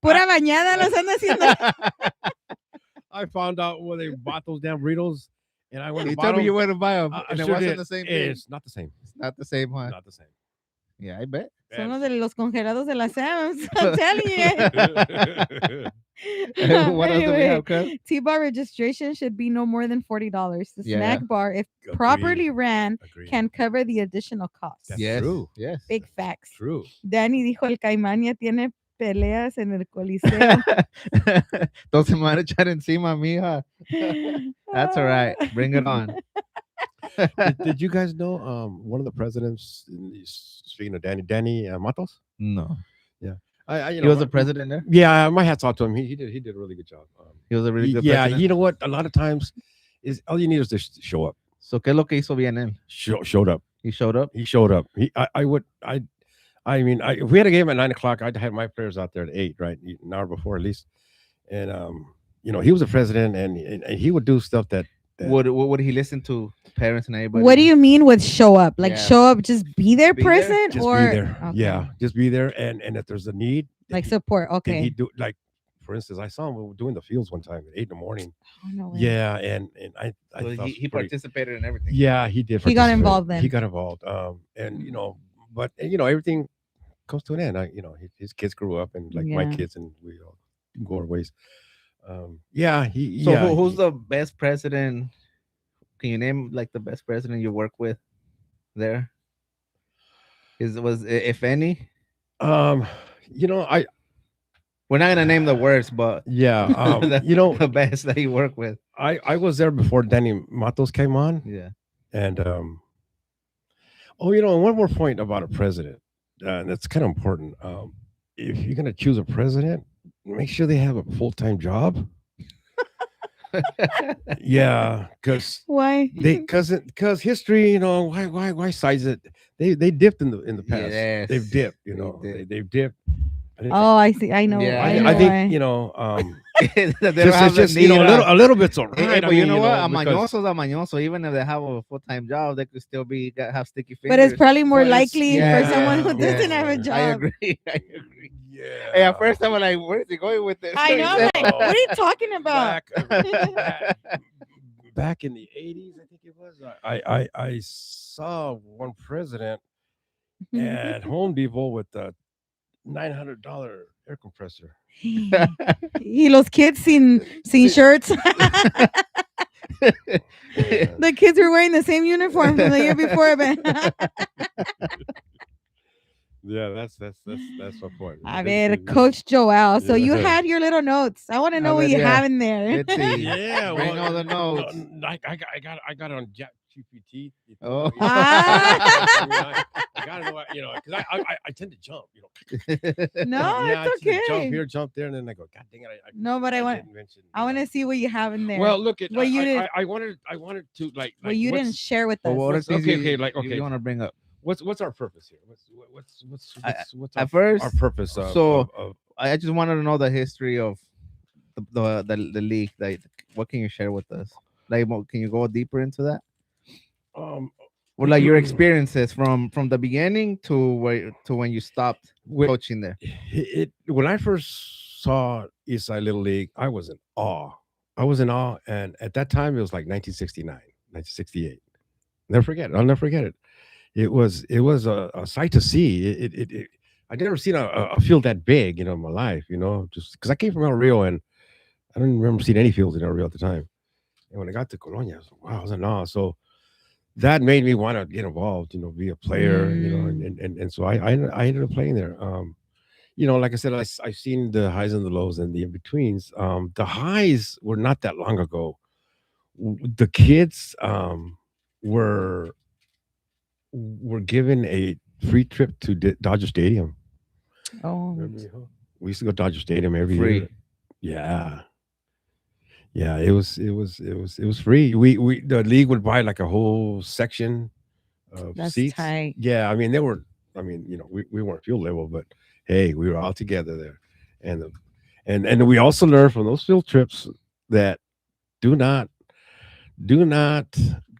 B: Pura bañada los anda haciendo.
C: I found out where they bought those damn burritos, and I went
A: You
C: and
A: tell
C: bought
A: me you
C: them.
A: went to buy them,
C: I
A: and it
C: sure
A: wasn't
C: did.
A: the same thing.
C: It's not the same.
A: It's not the same, huh?
C: Not the same.
A: Yeah, I bet.
B: Son los de los congelados de las Sam's. I'm telling you.
A: What else do we
B: Anyway,
A: have, cuz?
B: T-bar registration should be no more than $40. The
A: Yeah.
B: snack bar, if
C: Agreed.
B: properly ran,
C: Agreed.
B: can cover the additional costs.
C: That's
A: Yes.
C: true.
A: Yes.
B: Big facts.
C: True.
B: Danny dijo el Caimán ya tiene peleas en el Coliseo.
A: Entonces me van a echar encima, mija. That's all right. Bring it on.
C: Did you guys know one of the presidents? Speaking of Danny Matos.
A: No.
C: You
A: He
C: know,
A: was the president there.
C: Yeah, my hats off to him. He did a really good job.
A: He was a really good
C: Yeah,
A: president.
C: you know what? A lot of times, is all you need is to show up.
A: So, ¿qué es lo que hizo bien él?
C: Showed up.
A: He showed up.
C: He showed up. If we had a game at 9 o'clock, I'd have my players out there at 8, right, an hour before at least. And he was a president, and he would do stuff that.
A: Would he listen to parents and everybody?
B: What do you mean with show up? Like
A: Yeah.
B: show up, just be there
A: Be there,
B: present,
C: Just
B: or
C: be there.
B: Okay.
C: Yeah, just be there. And if there's a need,
B: like support.
C: then
B: Okay.
C: he do like, for instance, I saw him doing the fields one time at 8 in the morning.
B: Oh, no way.
C: Yeah, and I
A: So
C: thought
A: he
C: it was pretty-
A: participated in everything.
C: Yeah, he did.
B: He got
C: participate.
B: involved then.
C: He got involved. And but everything comes to an end. His kids grew up, and like my
B: Yeah.
C: kids, and we all go our ways. Yeah.
A: So
C: Yeah.
A: who's the best president? Can you name like the best president you work with there? If any?
C: I
A: We're not gonna name the worst, but
C: yeah.
A: the, the best that you work with.
C: I was there before Danny Matos came on,
A: Yeah.
C: and one more point about a president, that's kind of important. If you're gonna choose a president, make sure they have a full-time job. Yeah, because
B: Why?
C: because history, why size it? They dipped in the past.
A: Yes,
C: They've dipped,
A: they did.
C: they've dipped.
B: Oh, I see. I know.
A: Yeah,
B: I, know
C: I think
B: why.
A: They don't
C: just,
A: have
C: it's
A: the
C: just
A: need,
C: a little bit's all right.
A: Hey, but
C: I
A: you
C: mean,
A: know what?
C: because-
A: A mañoso. Even if they have a full-time job, they could still have sticky fingers.
B: But it's probably more
C: But it's-
B: likely
A: yeah,
B: for someone who
C: yeah,
B: doesn't have a
A: I
B: job.
A: agree.
C: Yeah.
A: Hey, at first I'm like, where's he going with this?
B: I know. I'm like, what are you talking about?
C: Back in the 80s, I think it was. I saw one president at Home Depot with a $900 air compressor.
B: Y los kids sin shirts. The kids were wearing the same uniform from the year before. But
C: Yeah, that's my point.
B: a ver, Coach Joel. So you
C: Yeah.
B: had your little notes. I want to know
A: A
B: what
A: ver,
B: you
A: yeah.
B: have in there.
A: Let's see.
C: Yeah,
A: Bring all the
C: no,
A: notes.
C: I got it on cheapy teeth.
A: Oh.
C: I mean, I gotta know what, because I tend to jump,
B: No,
C: yeah, I
B: it's
C: tend to jump
B: okay.
C: here, jump there, and then I go, God dang it,
B: No, but
C: I didn't mention.
B: I want to see what you have in there.
C: Well, look at
B: What you did,
C: I wanted to
B: what you didn't share with
A: But
B: us.
A: what are
C: what's
A: things
C: okay, like
A: you want to bring up?
C: what's our purpose here?
A: I,
C: What's
A: at
C: our
A: first,
C: purpose
A: so
C: of
A: I just wanted to know the history of the league. Like, what can you share with us? Like, can you go deeper into that?
C: um
A: Or like your experiences from the beginning to when you stopped
C: Wait.
A: coaching there?
C: When I first saw Eastside Little League, I was in awe. I was in awe, and at that time it was like 1969, 1968. Never forget it. I'll never forget it. It was a sight to see. I never seen a field that big, in my life. Just because I came from El Rio, and I didn't remember seeing any fields in El Rio at the time. And when I got to Colonia, I was like, wow, I was in awe. So that made me want to get involved, be a player, and so I ended up playing there. Like I said, I've seen the highs and the lows and the in betweens. The highs were not that long ago. The kids were were given a free trip to Dodger Stadium.
B: Oh,
C: Remember, we used to go to Dodger Stadium every
A: Free.
C: year. Yeah, yeah, it was free. We the league would buy like a whole section of
B: that's
C: seats.
B: tight.
C: Yeah, I mean they were. I mean, we weren't field level, but hey, we were all together there, and and we also learned from those field trips that do not do not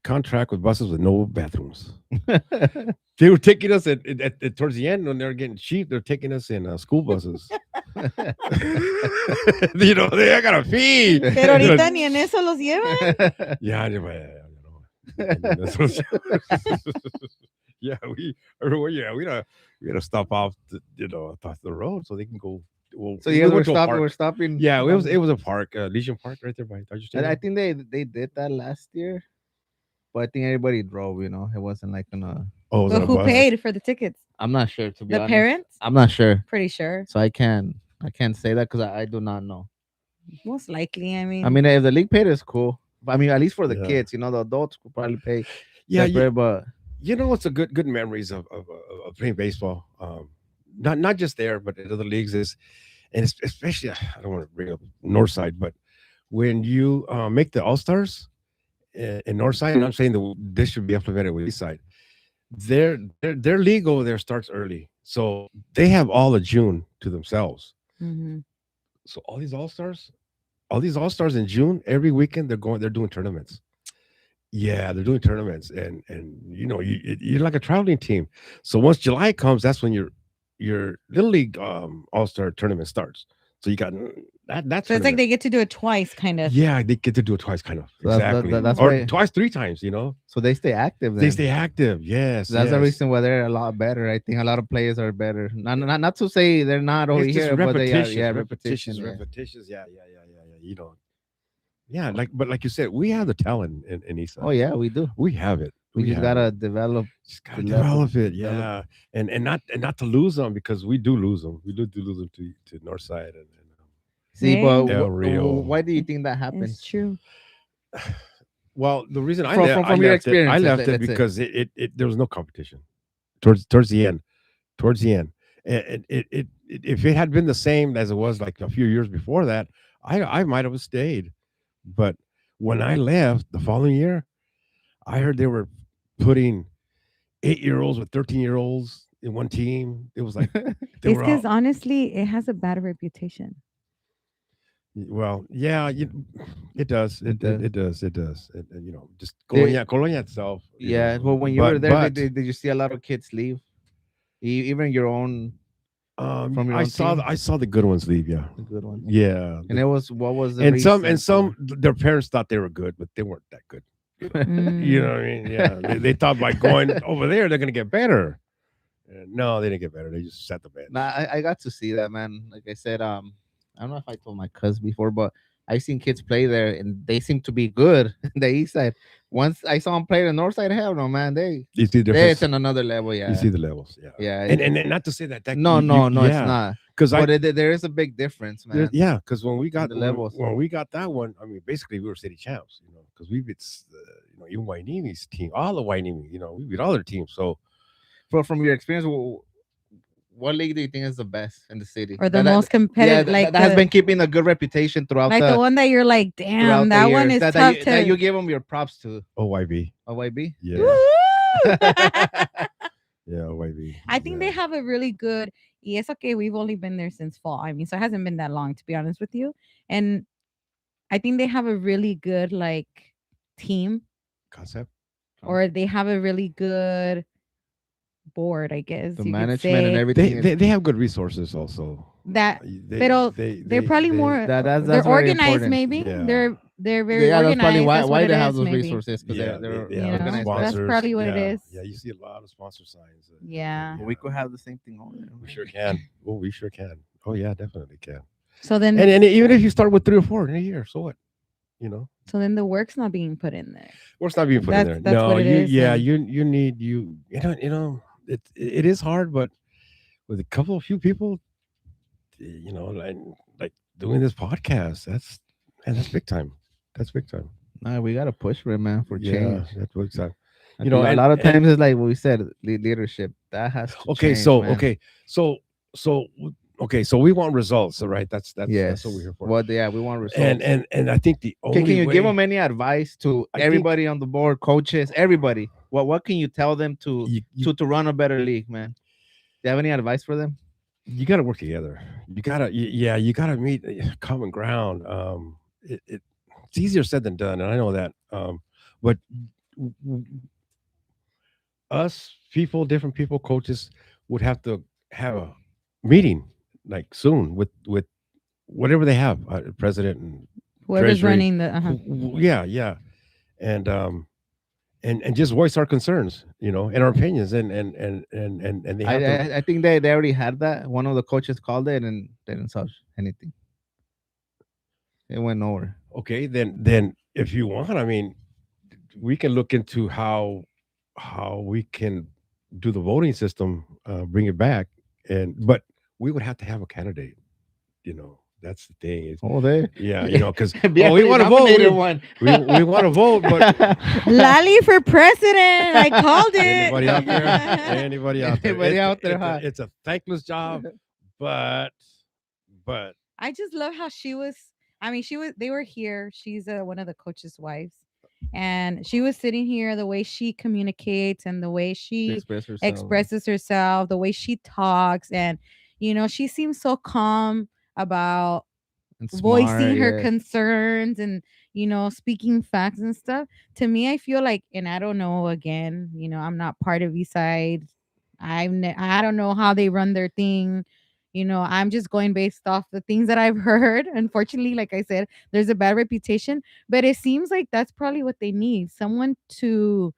C: contract with buses with no bathrooms. They were taking us towards the end when they were getting cheap. They're taking us in school buses. I got a fee.
B: Pero ahorita ni en eso los llevan.
C: Yeah, yeah, we had to stop off, across the road so they can go. Well,
A: So you guys
C: went to a park.
A: were stopping.
C: Yeah, it was a park, Legion Park, right there by Dodger
A: And I
C: Stadium.
A: think they did that last year, but I think everybody drove. It wasn't like gonna.
C: Oh, it was
B: But
C: on a
B: who
C: bus.
B: paid for the tickets?
A: I'm not sure, to be
B: The
A: honest.
B: parents?
A: I'm not sure,
B: Pretty sure.
A: so I can't say that because I do not know.
B: Most likely. I mean,
A: I mean, if the league paid, it's cool. But I mean, at least for the
C: Yeah.
A: kids, the adults could probably pay
C: Yeah,
A: separate. But
C: what's a good memories of playing baseball. Not just there, but in other leagues is, and especially I don't want to bring up Northside, but when you make the All Stars in Northside, and I'm saying that this should be implemented with Eastside. Their league over there starts early, so they have all of June to themselves.
B: mhm.
C: So all these all stars in June, every weekend they're doing tournaments. Yeah, they're doing tournaments, and you're like a traveling team. So once July comes, that's when your little league all star tournament starts. So you got that
B: So it's like
C: tournament.
B: they get to do it twice, kind of.
C: Yeah, they get to do it twice, kind of.
A: So that's-
C: Exactly,
A: that's
C: or
A: why-
C: twice, three times.
A: so they stay active. Then.
C: They stay active. Yes,
A: That's the
C: yes.
A: reason why they're a lot better. I think a lot of players are better. Not to say they're not over
C: It's just
A: here, but they are.
C: repetitions,
A: Yeah,
C: repetitions,
A: repetition.
C: repetitions. Yeah. Yeah, like you said, we have the talent in Eastside.
A: Oh yeah, we do.
C: We have it.
A: We just
C: have
A: gotta
C: it.
A: develop.
C: Just gotta
A: develop-
C: develop it.
A: develop.
C: Yeah, and not to lose them, because we do lose them. We do lose them to Northside and
A: See,
B: Hey.
A: but
C: El Rio.
A: why do you think that
B: It's
A: happens?
B: true.
C: well, the reason I
A: From-
C: left,
A: from
C: I
A: your
C: left it, I
A: experiences,
C: left it
A: let's say.
C: because there was no competition towards the end. Towards the end, if it had been the same as it was like a few years before that, I might have stayed. But when I left the following year, I heard they were putting 8-year-olds with 13-year-olds in one team. It was like they
B: It's
C: were all,
B: because honestly, it has a bad reputation.
C: well, yeah, it does.
A: It does.
C: It does. It does. Just
A: They-
C: Colonia itself.
A: Yeah. Well, when you
C: But-
A: were there,
C: but-
A: did you see a lot of kids leave? Even your own, from your
C: I
A: own
C: saw
A: team?
C: I saw the good ones leave. Yeah,
A: the good ones.
C: yeah.
A: And what was the
C: And some
A: reason
C: their parents thought they were good, but they weren't that good.
B: Mm.
C: You know what I mean? Yeah, they thought by going over there they're gonna get better. No, they didn't get better. They just set the bench.
A: Nah, I got to see that, man. Like I said, I don't know if I told my cuz before, but I seen kids play there and they seem to be good in the east side. Once I saw them play the north side, hell no, man.
C: You see the
A: They're
C: difference.
A: on another level, yeah.
C: You see the levels. Yeah.
A: Yeah.
C: And not to say that
A: no, it's not.
C: because
A: But there is a big difference, man.
C: yeah, because when we got
A: the levels.
C: when we got that one, I mean, basically we were city champs. because we beat even Wainimi's team, all the Wainimi, we beat all their teams. So
A: From your experience, what league do you think is the best in the city?
B: Or the most
A: Yeah,
B: competitive,
A: that has been keeping a good reputation
B: like the one that you're like, damn,
A: throughout the
B: that one
A: years.
B: is
A: That
B: tough
A: that
B: to.
A: you give them your props to.
C: OYB,
A: OYB.
C: yeah,
A: Yeah.
B: Woo!
C: yeah, OYB,
B: I think
C: yeah.
B: they have a really good. Yes, okay, we've only been there since fall. I mean, so it hasn't been that long, to be honest with you. And I think they have a really good like team,
C: Concept.
B: or they have a really good board, I guess
A: The
B: you could
A: management and
B: say
C: They,
A: everything.
C: they they have good resources also.
B: that.
C: They
B: Pero
C: they
B: they're
C: they
B: probably
C: they
B: more.
A: That's
B: They're
A: very
B: organized,
A: important.
B: maybe.
C: yeah.
B: They're very
A: Yeah, that's probably
B: organized. That's what
A: why
B: it
A: they have
B: is,
A: those
B: maybe.
A: resources because
C: Yeah,
A: they're
C: they
B: You
C: have
B: know, that's
C: sponsors.
B: probably what it
C: Yeah,
B: is.
C: yeah, you see a lot of sponsor signs.
B: Yeah.
A: we could have the same thing over there.
C: We sure can. Oh, we sure can. Oh yeah, definitely can.
B: So then,
C: And even if you start with 3 or 4 in a year, so what? You know,
B: so then the work's not being put in there.
C: or it's not being put in there.
B: That's
C: No,
B: what it
C: you
B: is.
C: yeah,
B: Then.
C: you need it is hard, but with a couple of few people, like doing this podcast, that's big time. That's big time.
A: Nah, we gotta push for it, man, for
C: Yeah,
A: change.
C: that's big time.
A: Like a lot of times it's like what we said, leadership that has to
C: Okay,
A: change, man.
C: so so okay, so we want results, all right? That's
A: Yes.
C: what we're here for.
A: What? Yeah, we want
C: And
A: results.
C: and I think the
A: Can
C: only
A: you give
C: way
A: them any advice to
C: I think
A: everybody on the board, coaches, everybody? What can you tell them to run a better league, man? Do you have any advice for them?
C: you got to work together. Yeah, you got to meet common ground. It's easier said than done, and I know that. But w- w- us people, different people, coaches would have to have a meeting like soon with whatever they have, president and
B: Whoever's
C: treasury.
B: running the.
C: Yeah, yeah, and and just voice our concerns, and our opinions, and they
A: I
C: have to.
A: I, I think they already had that. One of the coaches called it and they didn't solve anything. It went nowhere.
C: Okay, then if you want, I mean, we can look into how we can do the voting system, bring it back, but we would have to have a candidate. That's the thing.
A: Oh, there.
C: Yeah, because
A: Be
C: we
A: a
C: want to vote.
A: nominated one.
C: We want to vote, but
B: Lali for president. I called it.
C: anybody out there? Anybody out there?
A: Anybody out there,
C: It's
A: huh?
C: it's a thankless job, but but
B: I just love how she was. I mean, she was. They were here. She's one of the coach's wives, and she was sitting here. The way she communicates and the way
A: She
B: she
A: expressed herself.
B: expresses herself, the way she talks, and she seems so calm about
A: And
B: voicing
A: smart,
B: her
A: yes.
B: concerns and speaking facts and stuff. To me, I feel like, and I don't know, again, I'm not part of East Side. I don't know how they run their thing. I'm just going based off the things that I've heard. Unfortunately, like I said, there's a bad reputation, but it seems like that's probably what they need, someone to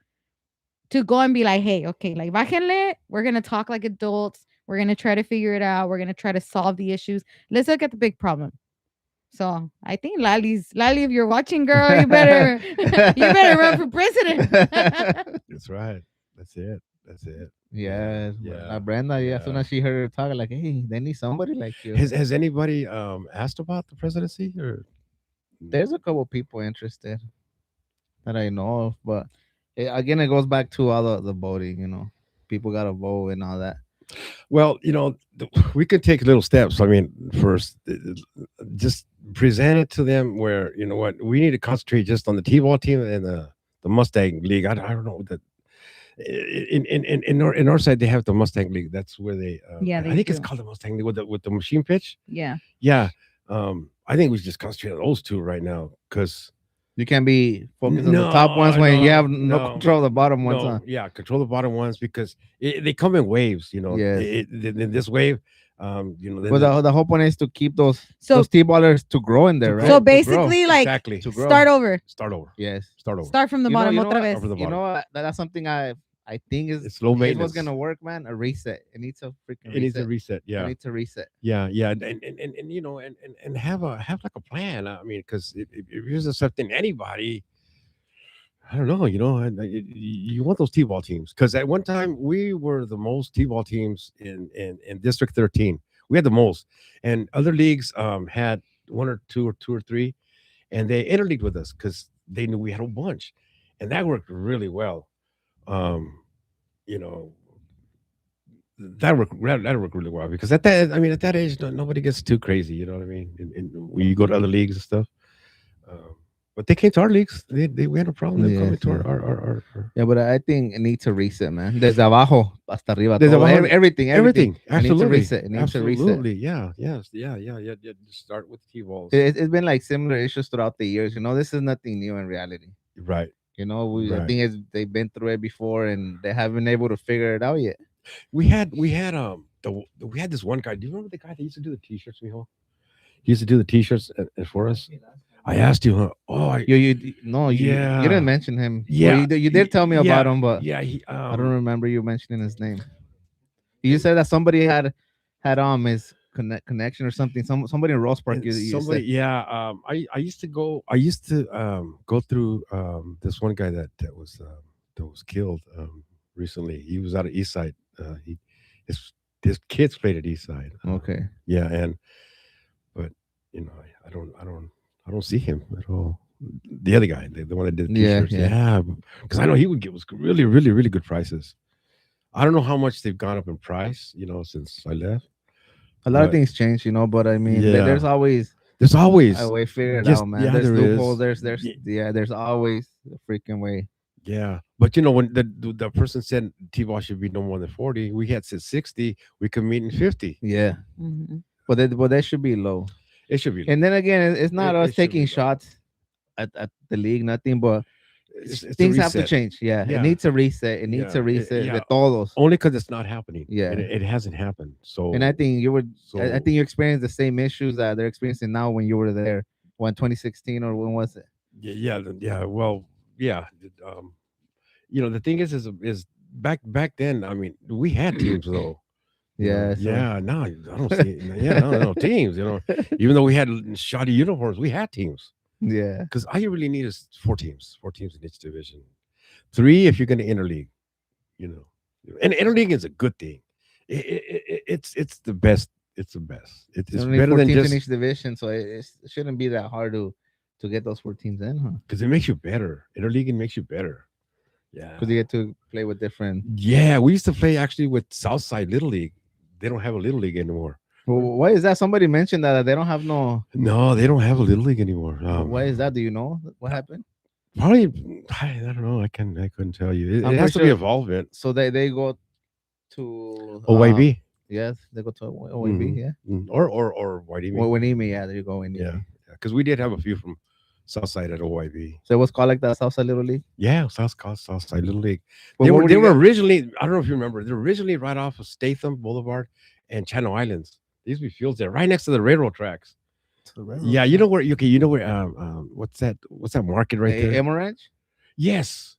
B: go and be like, hey, okay, like, bájenle, we're gonna talk like adults, we're gonna try to figure it out, we're gonna try to solve the issues, let's look at the big problem. So I think Lali, if you're watching, girl, you better you better run for president.
C: that's right. That's it. That's it.
A: Yes,
C: Yeah.
A: Brenda. Yeah, as soon
C: Yeah.
A: as she heard her talk, like, hey, they need somebody like you.
C: Has anybody asked about the presidency or?
A: There's a couple people interested that I know of, but again, it goes back to all the voting. People gotta vote and all that.
C: Well, we could take little steps. I mean, first, just present it to them where, what, we need to concentrate just on the T-ball team and the Mustang League. I don't know that in our side they have the Mustang League. That's where they.
B: Yeah,
C: I
B: they
C: think it's
B: do.
C: called the Mustang League with the machine pitch.
B: Yeah.
C: Yeah. I think we should just concentrate on those two right now because
A: You can't be focused on the top ones when you have no control of the bottom ones.
C: no,
A: Huh?
C: yeah, control the bottom ones because they come in waves.
A: Yes.
C: In this wave,
A: But the whole point is to keep those
B: So
A: T-ballers to grow in there,
C: To
A: right?
C: grow.
B: so
A: To grow.
B: basically, like,
C: exactly
A: To grow.
B: start over.
C: start over,
A: Yes.
C: start over.
B: Start from the
A: You know-
B: bottom.
A: you know
B: Otra
A: what?
B: vez.
C: Over the
A: You
C: bottom.
A: know what? That's something I think is
C: It's low
A: is
C: maintenance.
A: what's gonna work, man. A reset. It needs a freaking
C: It needs
A: reset.
C: a reset.
A: It
C: Yeah,
A: needs a reset.
C: yeah, and have like a plan. I mean, because if you're just accepting anybody, I don't know. You want those T-ball teams because at one time we were the most T-ball teams in District 13. We had the most, and other leagues had one or two or three, and they interleagued with us because they knew we had a bunch, and that worked really well. Um, you know, that worked really well because at that, I mean, at that age, nobody gets too crazy. You know what I mean? And when you go to other leagues and stuff, um, but they came to our leagues. They we had a problem them coming
A: Yes,
C: to
A: yeah.
C: our
A: Yeah, but I think it needs a reset, man. Desde abajo hasta arriba,
C: there's
A: todo,
C: a
A: everything.
C: everything.
A: It needs a
C: Absolutely,
A: reset. It needs a reset.
C: absolutely. Yeah, yes, yeah. Just start with T-balls.
A: It's been like similar issues throughout the years. This is nothing new in reality.
C: Right,
A: I
C: right.
A: think they've been through it before and they haven't been able to figure it out yet.
C: We had we had this one guy. Do you remember the guy that used to do the T-shirts, Mijo? He used to do the T-shirts for us. I asked you, huh? Oh,
A: No, you didn't
C: yeah,
A: mention him. Well,
C: yeah,
A: you did tell me about
C: yeah,
A: him, but
C: yeah.
A: I don't remember you mentioning his name. You said that somebody had his connection or something. Somebody in Rose Park.
C: And
A: You
C: somebody,
A: said
C: yeah. I used to go through this one guy that was killed recently. He was out of East Side. He his his kids played at East Side.
A: okay.
C: Yeah, and but I don't see him at all. The other guy, the one that did the
A: Yeah,
C: t-shirts,
A: yeah.
C: yeah, because I know he would give us really, really, really good prices. I don't know how much they've gone up in price, since I left,
A: A lot of
C: but
A: things change, but I mean,
C: yeah,
A: there's always
C: there's
A: a
C: always
A: way. Figure it
C: just
A: out, man.
C: yeah,
A: There's
C: there
A: loopholes.
C: is.
A: There's yeah. There's always a freaking way.
C: Yeah, but when the person said T-ball should be no more than 40, we had said 60. We could meet in 50.
A: Yeah,
B: Mhm.
A: but that should be low.
C: It should be
A: And
C: low.
A: then again, it's not us
C: It should
A: taking
C: be low.
A: shots at the league, nothing. But
C: It's a
A: things have to
C: reset.
A: change. Yeah, it
C: Yeah,
A: needs a reset. It needs
C: yeah,
A: a reset.
C: yeah.
A: The todos.
C: Only because it's not happening, and
A: Yeah,
C: it hasn't happened.
A: and I
C: So,
A: think you would. I
C: so
A: think you experienced the same issues that they're experiencing now when you were there. When 2016 or when was it?
C: yeah, yeah, yeah. Well, yeah. The thing is back then. I mean, we had teams though.
A: Yeah. So
C: Yeah. Now I don't see. Yeah, no teams. Even though we had shoddy uniforms, we had teams.
A: yeah.
C: Because all you really need is four teams in each division. Three if you're going to interleague, you know. And interleague is a good thing. It's the best. It's the best.
A: There
C: It's
A: are only
C: better
A: four
C: than
A: teams in
C: just
A: each division, so it shouldn't be that hard to get those four teams in, huh?
C: because it makes you better. Interleague makes you better. Yeah.
A: Because you get to play with different.
C: Yeah, we used to play actually with Southside Little League. They don't have a Little League anymore.
A: Well, why is that? Somebody mentioned that they don't have no.
C: No, they don't have a Little League anymore.
A: Why is that? Do you know what happened?
C: Probably, I don't know. I couldn't tell you. It
A: I'm
C: has
A: pretty
C: to be
A: sure.
C: involvement.
A: So they go to
C: OYB.
A: yes, they go to OAB, yeah.
C: Or YDB.
A: Well, Winnie, yeah, there you go, Winnie.
C: Yeah, because we did have a few from Southside at OYB.
A: So it was called like that Southside Little League.
C: Yeah, Southside Little League.
A: But
C: They
A: what
C: were
A: would
C: they
A: you
C: were
A: get?
C: originally. I don't know if you remember. They're originally right off of Statham Boulevard and Channel Islands. There used to be fields there, right next to the railroad tracks.
A: To the railroad
C: Yeah, you
A: track.
C: know where? Okay, you know where? What's that market right there?
A: Amaranch.
C: Yes,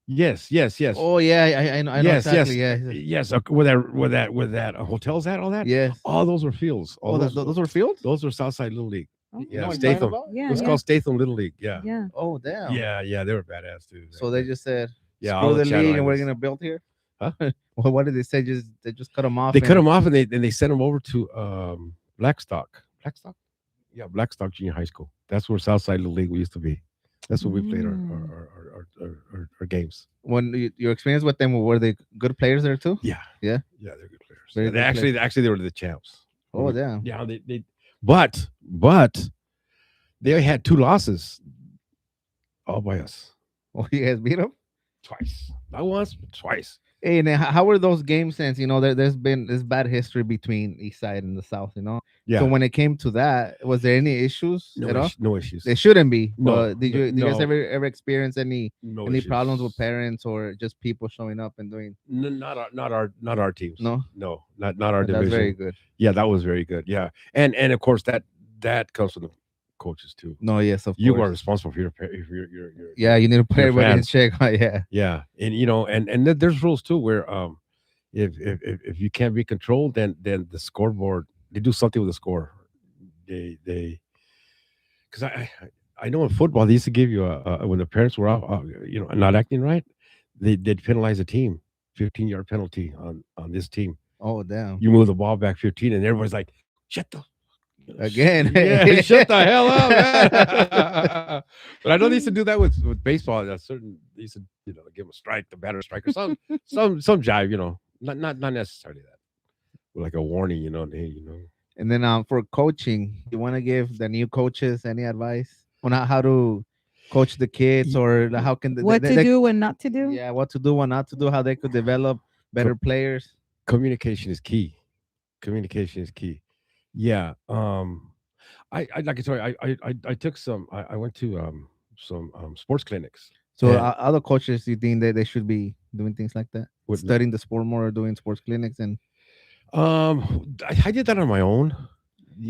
C: yes.
A: Oh yeah, I know
C: Yes,
A: exactly.
C: yes,
A: Yeah,
C: yes. Where that hotels at all that.
A: yes.
C: All those were fields. All
A: Oh, those were fields.
C: those were Southside Little League.
B: Oh,
A: You know
C: Yeah,
A: what I'm talking
C: Statham.
A: about?
C: It
B: yeah,
C: was
B: yeah,
C: called Statham Little League. Yeah,
B: yeah.
A: Oh damn.
C: yeah. They were badass too.
A: So they just said,
C: Yeah, all
A: screw the
C: Channel
A: league and we're
C: Islands.
A: gonna build here.
C: Huh?
A: Well, what did they say? They just cut them off.
C: They cut them off and they sent them over to Blackstock. Blackstock. Yeah, Blackstock Junior High School. That's where Southside Little League used to be. That's where we played
B: Mm.
C: our games.
A: When your experience with them, were they good players there too?
C: Yeah,
A: Yeah?
C: yeah. They're good players.
A: Very
C: Yeah, they
A: good
C: actually they were the champs.
A: Oh damn.
C: Yeah, but they had two losses all by us
A: Oh, you guys beat them.
C: twice. Not once, but twice.
A: Hey, and then how were those games since there's been this bad history between East Side and the South,
C: Yeah,
A: So when it came to that, was there any issues
C: no,
A: at all?
C: no issues.
A: There shouldn't be.
C: No,
A: But did you guys
C: no,
A: ever experience
C: no
A: any
C: issues.
A: problems with parents or just people showing up and doing?
C: Not our teams.
A: No,
C: No, not our
A: that's very
C: division.
A: good.
C: Yeah, that was very good. Yeah, and of course that comes from the coaches too.
A: No, yes, of
C: You
A: course.
C: are responsible for your
A: Yeah, you need to put
C: your
A: everybody in
C: fans.
A: check. Yeah,
C: Yeah, and there's rules too where if you can't be controlled, then the scoreboard they do something with the score. They because I know in football they used to give you a when the parents were off, not acting right, they'd penalize a team, 15-yard penalty on this team.
A: Oh damn.
C: You move the ball back 15, and everybody's like, shut the.
A: again.
C: Yeah, shut the hell up, man. But I know they used to do that with baseball. A certain they used to give them a strike, the batter strike, or some jive. Not necessarily that, but like a warning. Hey,
A: And then for coaching, you want to give the new coaches any advice on how to coach the kids,
C: y-
A: or how can
B: What to do and not to do.
A: yeah, what to do, what not to do, how they could develop better
C: co-
A: players.
C: communication is key. Communication is key. Yeah. I like I told you, I took I went to some sports clinics.
A: So
C: And
A: other coaches, you think that they should be doing things like that,
C: with
A: studying the sport more, doing sports clinics, and
C: I did that on my own.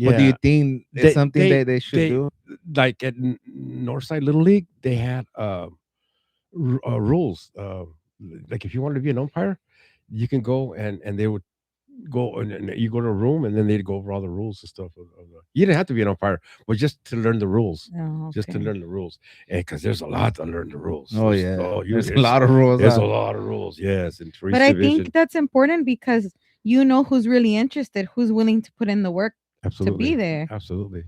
A: what do you
C: Yeah.
A: think is
C: They
A: something
C: they
A: that they should
C: they
A: do?
C: like at Northside Little League, they had rules. Like if you wanted to be an umpire, you can go and they would go and you go to a room and then they'd go over all the rules and stuff. You didn't have to be an umpire, but just to learn the rules,
B: Oh,
C: just to
B: okay.
C: learn the rules, and because there's a lot to learn the rules.
A: Oh yeah, there's a
C: There's
A: lot of rules.
C: there's a lot of rules. Yes, and for
B: But
C: each
B: I
C: division,
B: think that's important because you know who's really interested, who's willing to put in the work to be
C: absolutely,
B: there.
C: absolutely,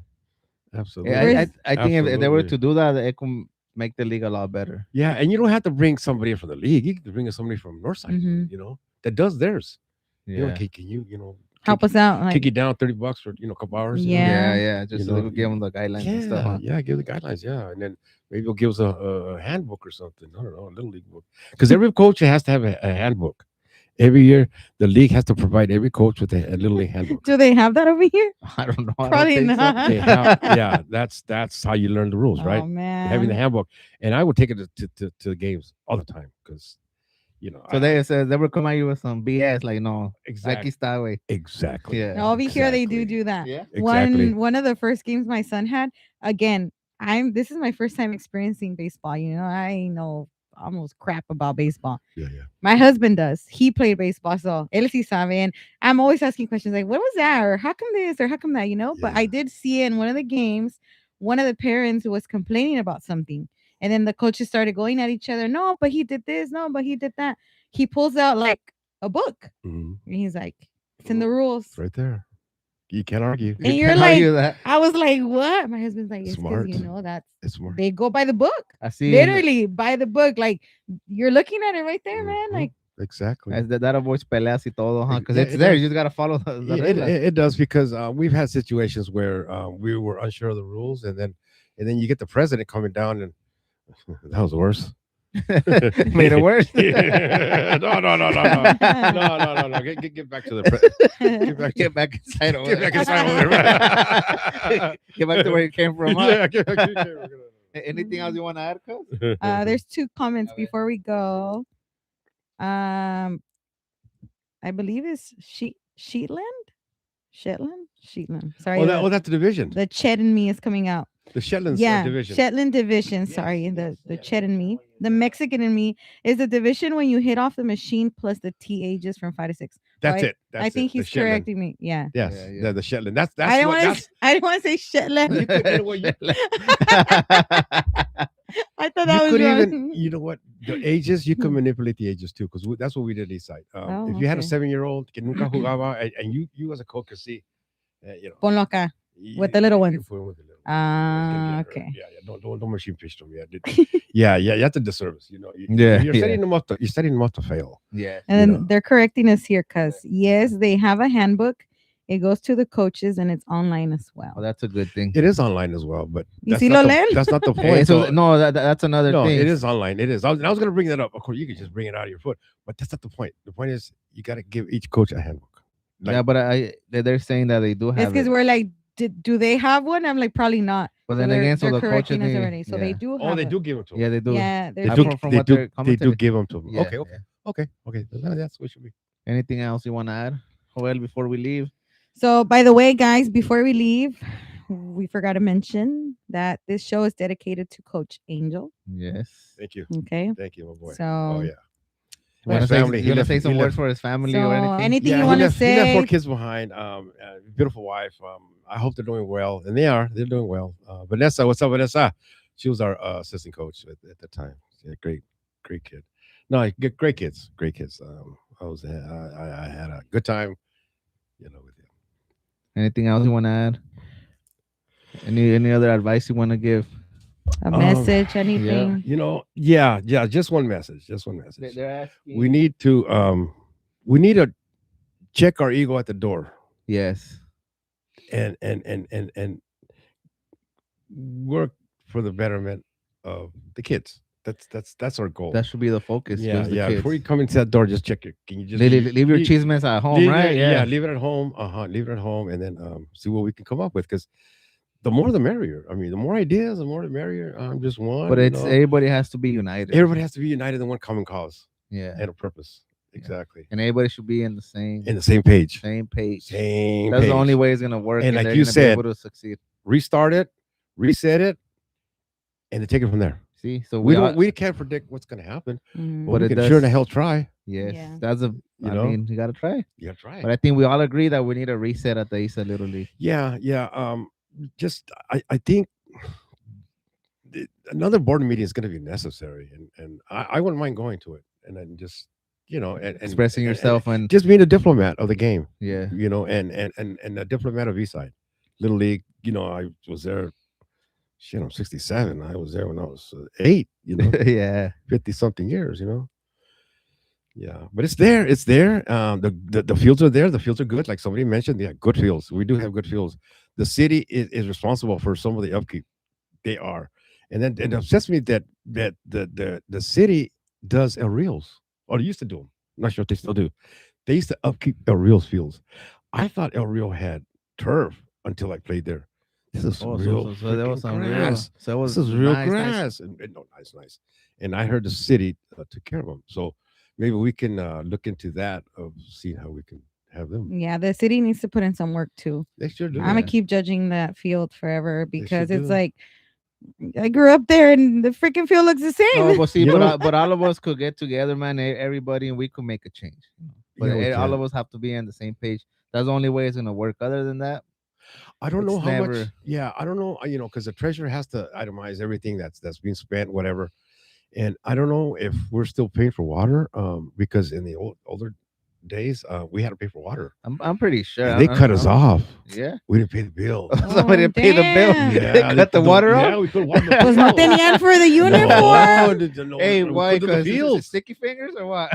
A: Yeah,
C: absolutely,
B: Whereas,
A: I think if they were
C: absolutely.
A: to do that, it could make the league a lot better.
C: Yeah, and you don't have to bring somebody from the league. You can bring in somebody from Northside,
B: hmm
C: that does theirs.
A: Yeah,
C: Can you,
B: help us out,
C: kick
B: like,
C: you down $30 for a couple hours,
A: yeah,
B: yeah.
A: yeah.
C: you
A: Just so they
C: know,
A: could give them the guidelines and stuff,
C: yeah,
A: huh?
C: yeah, give the guidelines, yeah, and then maybe he'll give us a handbook or something. I don't know, a little league book, because every coach has to have a handbook. Every year, the league has to provide every coach with a little league handbook.
B: Do they have that over here?
A: I don't know. I don't
B: Probably
A: think so.
B: not.
C: They have, yeah, that's how you learn the rules,
B: Oh
C: right? Having the
B: man.
C: handbook, and I would take it to the games all the time because
A: So they said they would come at you with some BS, like no, aquí
C: exact
A: está, way.
C: exactly,
A: Yeah,
B: No, over here they do
C: exactly,
B: do that.
A: yeah.
C: exactly.
B: One of the first games my son had, again, this is my first time experiencing baseball. I know almost crap about baseball.
C: Yeah, yeah.
B: My husband does. He played baseball, so él sí sabe. And I'm always asking questions like, "What was that?" or "How come this?" or "How come that?" But I
C: Yeah.
B: did see it in one of the games. One of the parents was complaining about something, and then the coaches started going at each other. No, but he did this. No, but he did that. He pulls out like a book,
C: Mhm.
B: and he's like, "It's in the rules."
C: It's right there. You can't argue.
A: You
B: And you're
A: can
B: like,
A: argue that.
B: I was like, what? My husband's like, it's because
C: Smart.
B: that's
C: It's smart.
B: they go by the book.
A: I see,
B: Literally by the book. Like you're looking at it right there, man.
C: Mhm.
B: Like
C: Exactly.
A: that avoids peleas y todo, huh? Because
C: Yeah,
A: it's
C: it
A: there. You
C: does.
A: just gotta follow the
C: It, it,
A: reglas.
C: it does because we've had situations where we were unsure of the rules, and then you get the president coming down, and that was worse.
A: Made it worse.
C: No, no, no, no, no, no, no, no, no. Get back to the get back to
A: Get back inside over
C: get back inside over there.
A: Get back to where you came from, huh?
C: Yeah, get back to
A: Anything else you want to add, cuz?
B: there's two comments
A: A ver.
B: before we go. Um, I believe it's Shetland. Sorry,
C: That's the division.
B: the Chet in me is coming out.
C: The Shetlands
B: Yeah,
C: division.
B: Shetland division. Sorry, the Chet in me. The Mexican in me is the division when you hit off the machine plus the T ages from 5 to 6.
C: That's
B: Right?
C: it. That's
B: I
C: it.
B: think
C: The
B: he's
C: Shetland.
B: correcting me. Yeah.
C: Yes,
A: Yeah, yeah.
C: the Shetland. That's
B: I didn't
C: what
B: want
C: that's.
B: to. I didn't want to say Shetland.
C: You could, you know what you,
B: I thought
C: you
B: that was
C: could
B: wrong.
C: even you know what the ages you can manipulate the ages too because that's what we did at Eastside.
B: Oh,
C: If you had a
B: okay.
C: 7-year-old que nunca jugaba and you as a coach could see,
B: Ponlo acá. With the little ones.
C: put him with the little ones.
B: Ah,
C: It's getting
B: okay.
C: hurt. Yeah. Don't machine pitch them. Yeah, yeah. You have to disservice.
A: Yeah,
C: You're
A: yeah.
C: setting them up. You're setting them up to fail.
A: Yeah.
B: And
C: You
B: then
C: know.
B: they're correcting us here because yes, they have a handbook. It goes to the coaches and it's online as well.
A: Well, that's a good thing.
C: It is online as well, but
B: You see, Lolen?
C: that's not the
A: Hey,
C: point.
A: so
C: though.
A: no, that's another
C: No,
A: thing.
C: it is online. It is. I was going to bring that up. Of course, you could just bring it out of your foot, but that's not the point. The point is you got to give each coach a handbook. Like,
A: Yeah, but they're saying that they do
B: It's
A: have
B: because
A: it.
B: we're like, do they have one? I'm like, probably not.
A: But
B: So
A: then again, so
B: they're
A: the coaches,
B: correcting us
A: they,
B: already. So they
A: yeah,
B: do have
C: oh, they
B: it.
C: do give them to them.
A: yeah, they do.
B: Yeah,
C: They
B: they're
C: do.
A: From
C: They
A: what
C: do.
A: they're
C: They do
A: commenting.
C: give them to them.
A: Yeah,
C: Okay.
A: yeah.
C: Okay. That's what it should be.
A: Anything else you want to add, Joel, before we leave?
B: So, by the way, guys, before we leave, we forgot to mention that this show is dedicated to Coach Angel.
A: Yes.
C: Thank you.
B: Okay.
C: Thank you, my boy.
B: So,
C: Oh yeah.
A: You want
C: His
A: to say,
C: family.
A: you
C: He
A: wanna
C: left.
A: say some
C: He
A: words
C: left.
A: for his family
B: So
A: or anything?
B: anything you
C: Yeah,
B: want to
C: he left 4
B: say?
C: kids behind. Beautiful wife. I hope they're doing well, and they are. They're doing well. Vanessa, what's up, Vanessa? She was our assistant coach at the time. Yeah, great kid. No, great kids. Great kids. I had a good time. With him.
A: Anything else you want to add? Any other advice you want to give?
B: A
C: Um,
B: message,
A: Yeah.
B: anything?
C: yeah, just one message, just one message.
A: They're
C: We
A: asking.
C: need to we need to check our ego at the door,
A: Yes,
C: and work for the betterment of the kids. That's our goal.
A: that should be the focus.
C: Yeah,
A: Just the
C: yeah. Before
A: kids.
C: you come into that door, just check it. Can you just leave
A: Leave your chismes at home,
C: leave
A: right?
C: it? Yeah,
A: Yeah.
C: leave it at home. Leave it at home, and then see what we can come up with. Because the more the merrier. I mean, the more ideas, the more the merrier. Just
A: But
C: one,
A: it's everybody has to be united.
C: everybody has to be united in one common cause
A: Yeah.
C: and a purpose.
A: Yeah.
C: Exactly.
A: And everybody should be in the
C: In the same page.
A: same page.
C: Same
A: That's the only
C: page.
A: way it's gonna work,
C: And
A: and
C: like
A: they're
C: you
A: gonna be able
C: said,
A: to succeed.
C: restart it, reset it, and then take it from there.
A: See, so
C: We
A: we
C: don't
A: are,
C: we can't predict what's gonna happen, but
B: Mm.
A: but
C: we
A: it
C: can sure in the
A: does.
C: hell try.
A: Yes,
B: Yeah.
A: that's a.
C: You
A: I
C: know,
A: mean, you gotta try.
C: you gotta try
A: But
C: it.
A: I think we all agree that we need a reset at the Isa Little League.
C: Yeah, yeah. Just I think another board meeting is going to be necessary, and I wouldn't mind going to it, and then just
A: Expressing
C: and
A: yourself and
C: just being a diplomat of the game,
A: yeah,
C: and a diplomat of Eastside Little League. I was there. Shit, I'm 67. I was there when I was 8.
A: yeah.
C: 50 something years. Yeah, but it's there. It's there. The fields are there. The fields are good. Like somebody mentioned, yeah, good fields. We do have good fields. The city is responsible for some of the upkeep. They are, and then it upsets me that the city does aerials, or they used to do them. I'm not sure if they still do. They used to upkeep El Rio's fields. I thought El Rio had turf until I played there. This is
A: Oh,
C: real
A: so there was
C: freaking
A: some real.
C: grass.
A: So it
C: This
A: was
C: is real
A: nice, nice.
C: grass. And no, nice, nice. And I heard the city took care of them. So maybe we can look into that of seeing how we can have them.
B: Yeah, the city needs to put in some work too.
C: They sure do.
B: I'm gonna
A: Yeah.
B: keep judging that field forever
C: They sure
B: because it's
C: do.
B: like I grew up there and the freaking field looks the
A: No,
B: same.
A: but see,
C: You know,
A: but all of us could get together, man. Everybody, and we could make a change. But
C: yeah, we
A: all of
C: can.
A: us have to be on the same page. That's the only way it's gonna work. Other than that,
C: I don't know
A: it's
C: how much.
A: never.
C: Yeah, I don't know. Because the treasurer has to itemize everything that's being spent, whatever. And I don't know if we're still paying for water. Because in the older days, we had to pay for water,
A: I'm pretty sure.
C: and they cut us off.
A: Yeah.
C: We didn't pay the bill.
A: Somebody
B: Oh
A: pay the bill.
B: damn.
A: They
C: Yeah,
A: cut the water
C: yeah,
A: off.
C: we put water in the
B: Pues no
C: field.
B: tenían for the
C: No,
B: uniform.
C: no,
A: Hey,
C: we
A: why?
C: put it in the
A: Because it's
C: fields.
A: sticky fingers or what?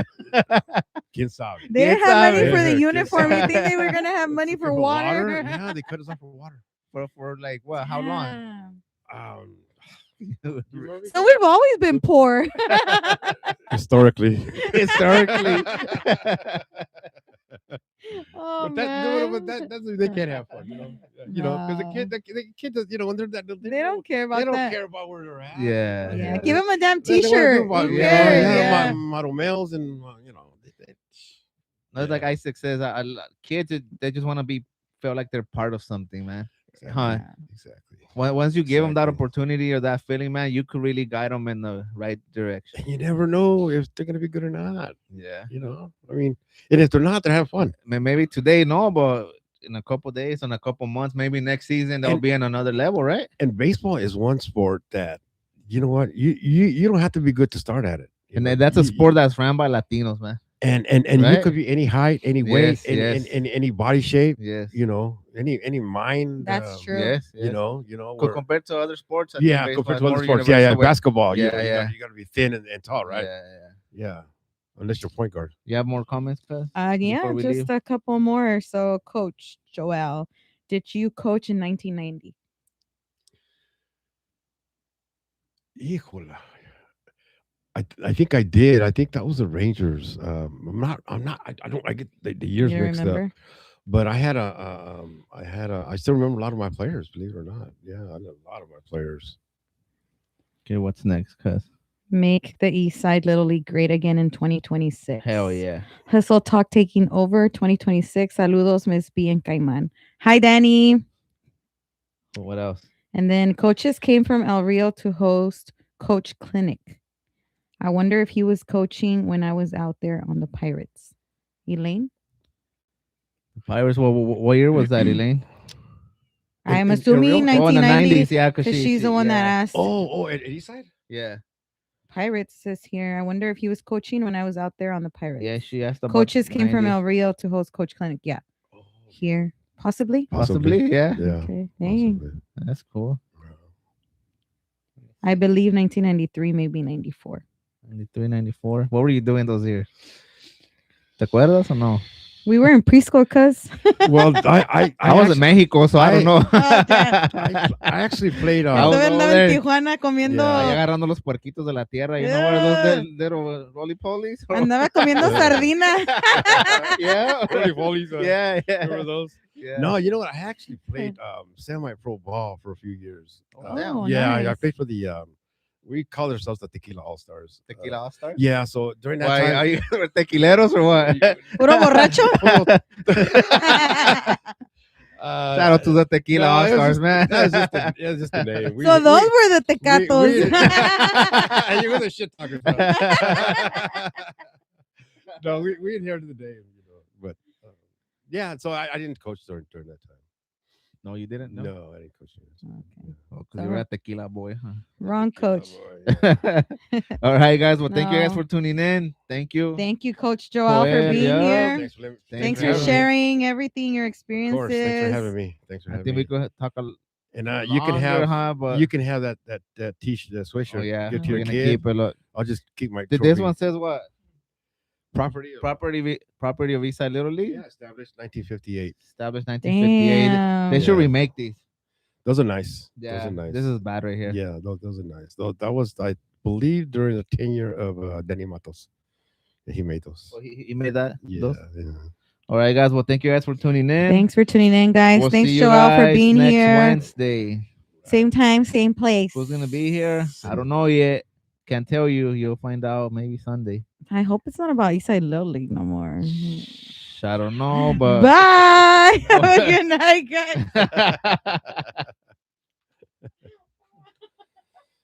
C: ¿Quién sabe?
B: They didn't
A: Yes,
B: have money
A: sabe.
B: for the
C: ¿Quién
B: uniform. You
C: sabe?
B: think they were gonna have money for water?
C: Yeah, they cut us off for water.
A: For like what? How long?
B: Damn.
C: Um, you remember?
B: So we've always been poor.
C: Historically.
A: Historically.
B: Oh
C: But
B: man.
C: that's they can't have fun, because
B: No.
C: the kid does, when they're that little,
B: They don't care about
C: they don't
B: that.
C: care about where they're at.
A: Yeah,
B: Yeah,
A: yeah.
B: give him a damn
C: They wanna do
B: T-shirt.
C: about,
B: Who
A: Yeah,
B: cares?
A: yeah.
B: Yeah.
C: model males and
A: That's like
C: yeah,
A: Isaac says. Kids, they just want to be feel like they're part of something, man.
C: exactly,
A: Huh?
B: Yeah.
C: exactly.
A: Once you give them that
C: Exactly.
A: opportunity or that feeling, man, you could really guide them in the right direction.
C: And you never know if they're gonna be good or not.
A: Yeah.
C: I mean, and if they're not, they're having fun.
A: Maybe today, no, but in a couple days, in a couple months, maybe next season, they'll
C: And
A: be in another level, right?
C: and baseball is one sport that, you know what, you don't have to be good to start at it.
A: And then that's a sport that's ran by Latinos, man.
C: And you
A: Right?
C: could be any height, any weight,
A: Yes, yes.
C: any body shape,
A: Yes.
C: any mind.
B: That's true.
A: Yes.
C: You
A: Yes.
C: know,
A: Compared to other sports, I
C: yeah,
A: think
C: compared
A: baseball
C: to
A: is
C: other
A: more
C: sports, yeah,
A: universal with-
C: basketball,
A: Yeah, yeah.
C: you got to be thin and tall, right?
A: Yeah, yeah.
C: Yeah, unless you're point guard.
A: You have more comments, cuz?
B: Yeah,
A: Before we
B: just
A: leave?
B: a couple more. So, Coach Joel, did you coach in 1990?
C: Híjole. I think I did. I think that was the Rangers. I'm not. I don't. I get the years
B: You
C: mixed up.
B: remember?
C: But I still remember a lot of my players. Believe it or not, yeah, I know a lot of my players.
A: Okay, what's next, cuz?
B: Make the East Side Little League great again in 2026.
A: Hell yeah.
B: Hustle Talk taking over 2026. Saludos, Miss B and Cayman. Hi, Danny.
A: What else?
B: And then coaches came from El Rio to host Coach Clinic. I wonder if he was coaching when I was out there on the Pirates. Elaine?
A: Pirates, what year was that, Elaine?
B: I'm
C: In
B: assuming
C: El Rio?
A: Oh, in the
B: 1990
A: 90s, yeah, because
B: because she's the one that
A: yeah.
B: asked.
C: At Eastside?
A: Yeah.
B: Pirates says here. I wonder if he was coaching when I was out there on the Pirates.
A: Yeah, she asked about
B: Coaches came from
A: 90s.
B: El Rio to host Coach Clinic. Yeah.
C: Oh,
B: Here. Possibly.
A: Possibly, yeah.
C: Yeah.
B: Okay. Dang.
C: Possibly.
A: That's cool.
B: I believe 1993, maybe 94.
A: 93, 94. What were you doing those years? ¿Te acuerdas o no?
B: We were in preschool, cuz.
C: Well,
A: I was in Mexico, so I don't know.
B: Oh, damn.
C: I actually played.
A: I was
B: Todavía
A: over
B: andaba en
A: there.
B: Tijuana comiendo.
A: Ahí agarrando los puerquitos de la tierra. You know where those little roly-polies?
B: Andaba comiendo sardina.
A: Yeah.
C: Roly-polies,
A: Yeah, yeah.
C: remember those?
A: Yeah.
C: No, you know what? I actually played semi-pro ball for a few years.
B: Oh,
C: yeah, I
B: nice.
C: played for the. We call ourselves the Tequila All Stars.
A: Tequila All-Stars?
C: Yeah, so during that
A: Why,
C: time,
A: are you tequileros or what?
B: Puro borracho.
A: Shout out to the Tequila
C: no, it was
A: All-Stars,
C: just-
A: man.
C: That was just the name.
B: So those were the tecatos.
C: You were the shit talker. No, we inherited the name, you know. But yeah, so I didn't coach during that time.
A: No, you didn't? No.
C: No, I didn't coach during that time.
B: Okay.
A: Oh, because you were a tequila boy, huh?
B: Wrong coach.
C: Yeah.
A: All right, guys. Well, thank you guys
B: No.
A: for tuning in. Thank you.
B: Thank you, Coach Joel, for
A: Joel,
B: being
A: yeah.
B: here.
C: Thanks for,
B: Thanks
A: having
B: for
A: me.
B: sharing everything, your
C: Of
B: experiences.
C: course, thanks for having me. Thanks for
A: I
C: having
A: think we
C: me.
A: could talk a
C: And you can
A: longer,
C: have
A: huh? But
C: you can have that t-shirt, that sweatshirt.
A: oh yeah,
C: Give to
A: we're
C: your
A: gonna
C: kid.
A: keep it. Look,
C: I'll just keep my.
A: this
C: trophy.
A: one says what?
C: property.
A: Property of Eastside Little League.
C: Yeah, established 1958.
A: Established 1958.
B: Damn.
A: They should
C: Yeah.
A: remake these.
C: Those are nice.
A: Yeah,
C: Those are nice.
A: this is bad right here.
C: Yeah, those are nice. That was, I believe, during the tenure of Denny Matos that he made those.
A: So he made that.
C: Yeah,
A: Those?
C: yeah.
A: All right, guys. Well, thank you guys for tuning in.
B: Thanks for tuning in, guys.
A: We'll
B: Thanks,
A: see you
B: Joel, for
A: guys
B: being
A: next
B: here.
A: Wednesday.
B: Same time, same place.
A: Who's gonna be here? I don't know yet. Can't tell you. You'll find out maybe Sunday.
B: I hope it's not about Eastside Little League no more.
A: I don't know, but
B: Bye. Have a good night, guys.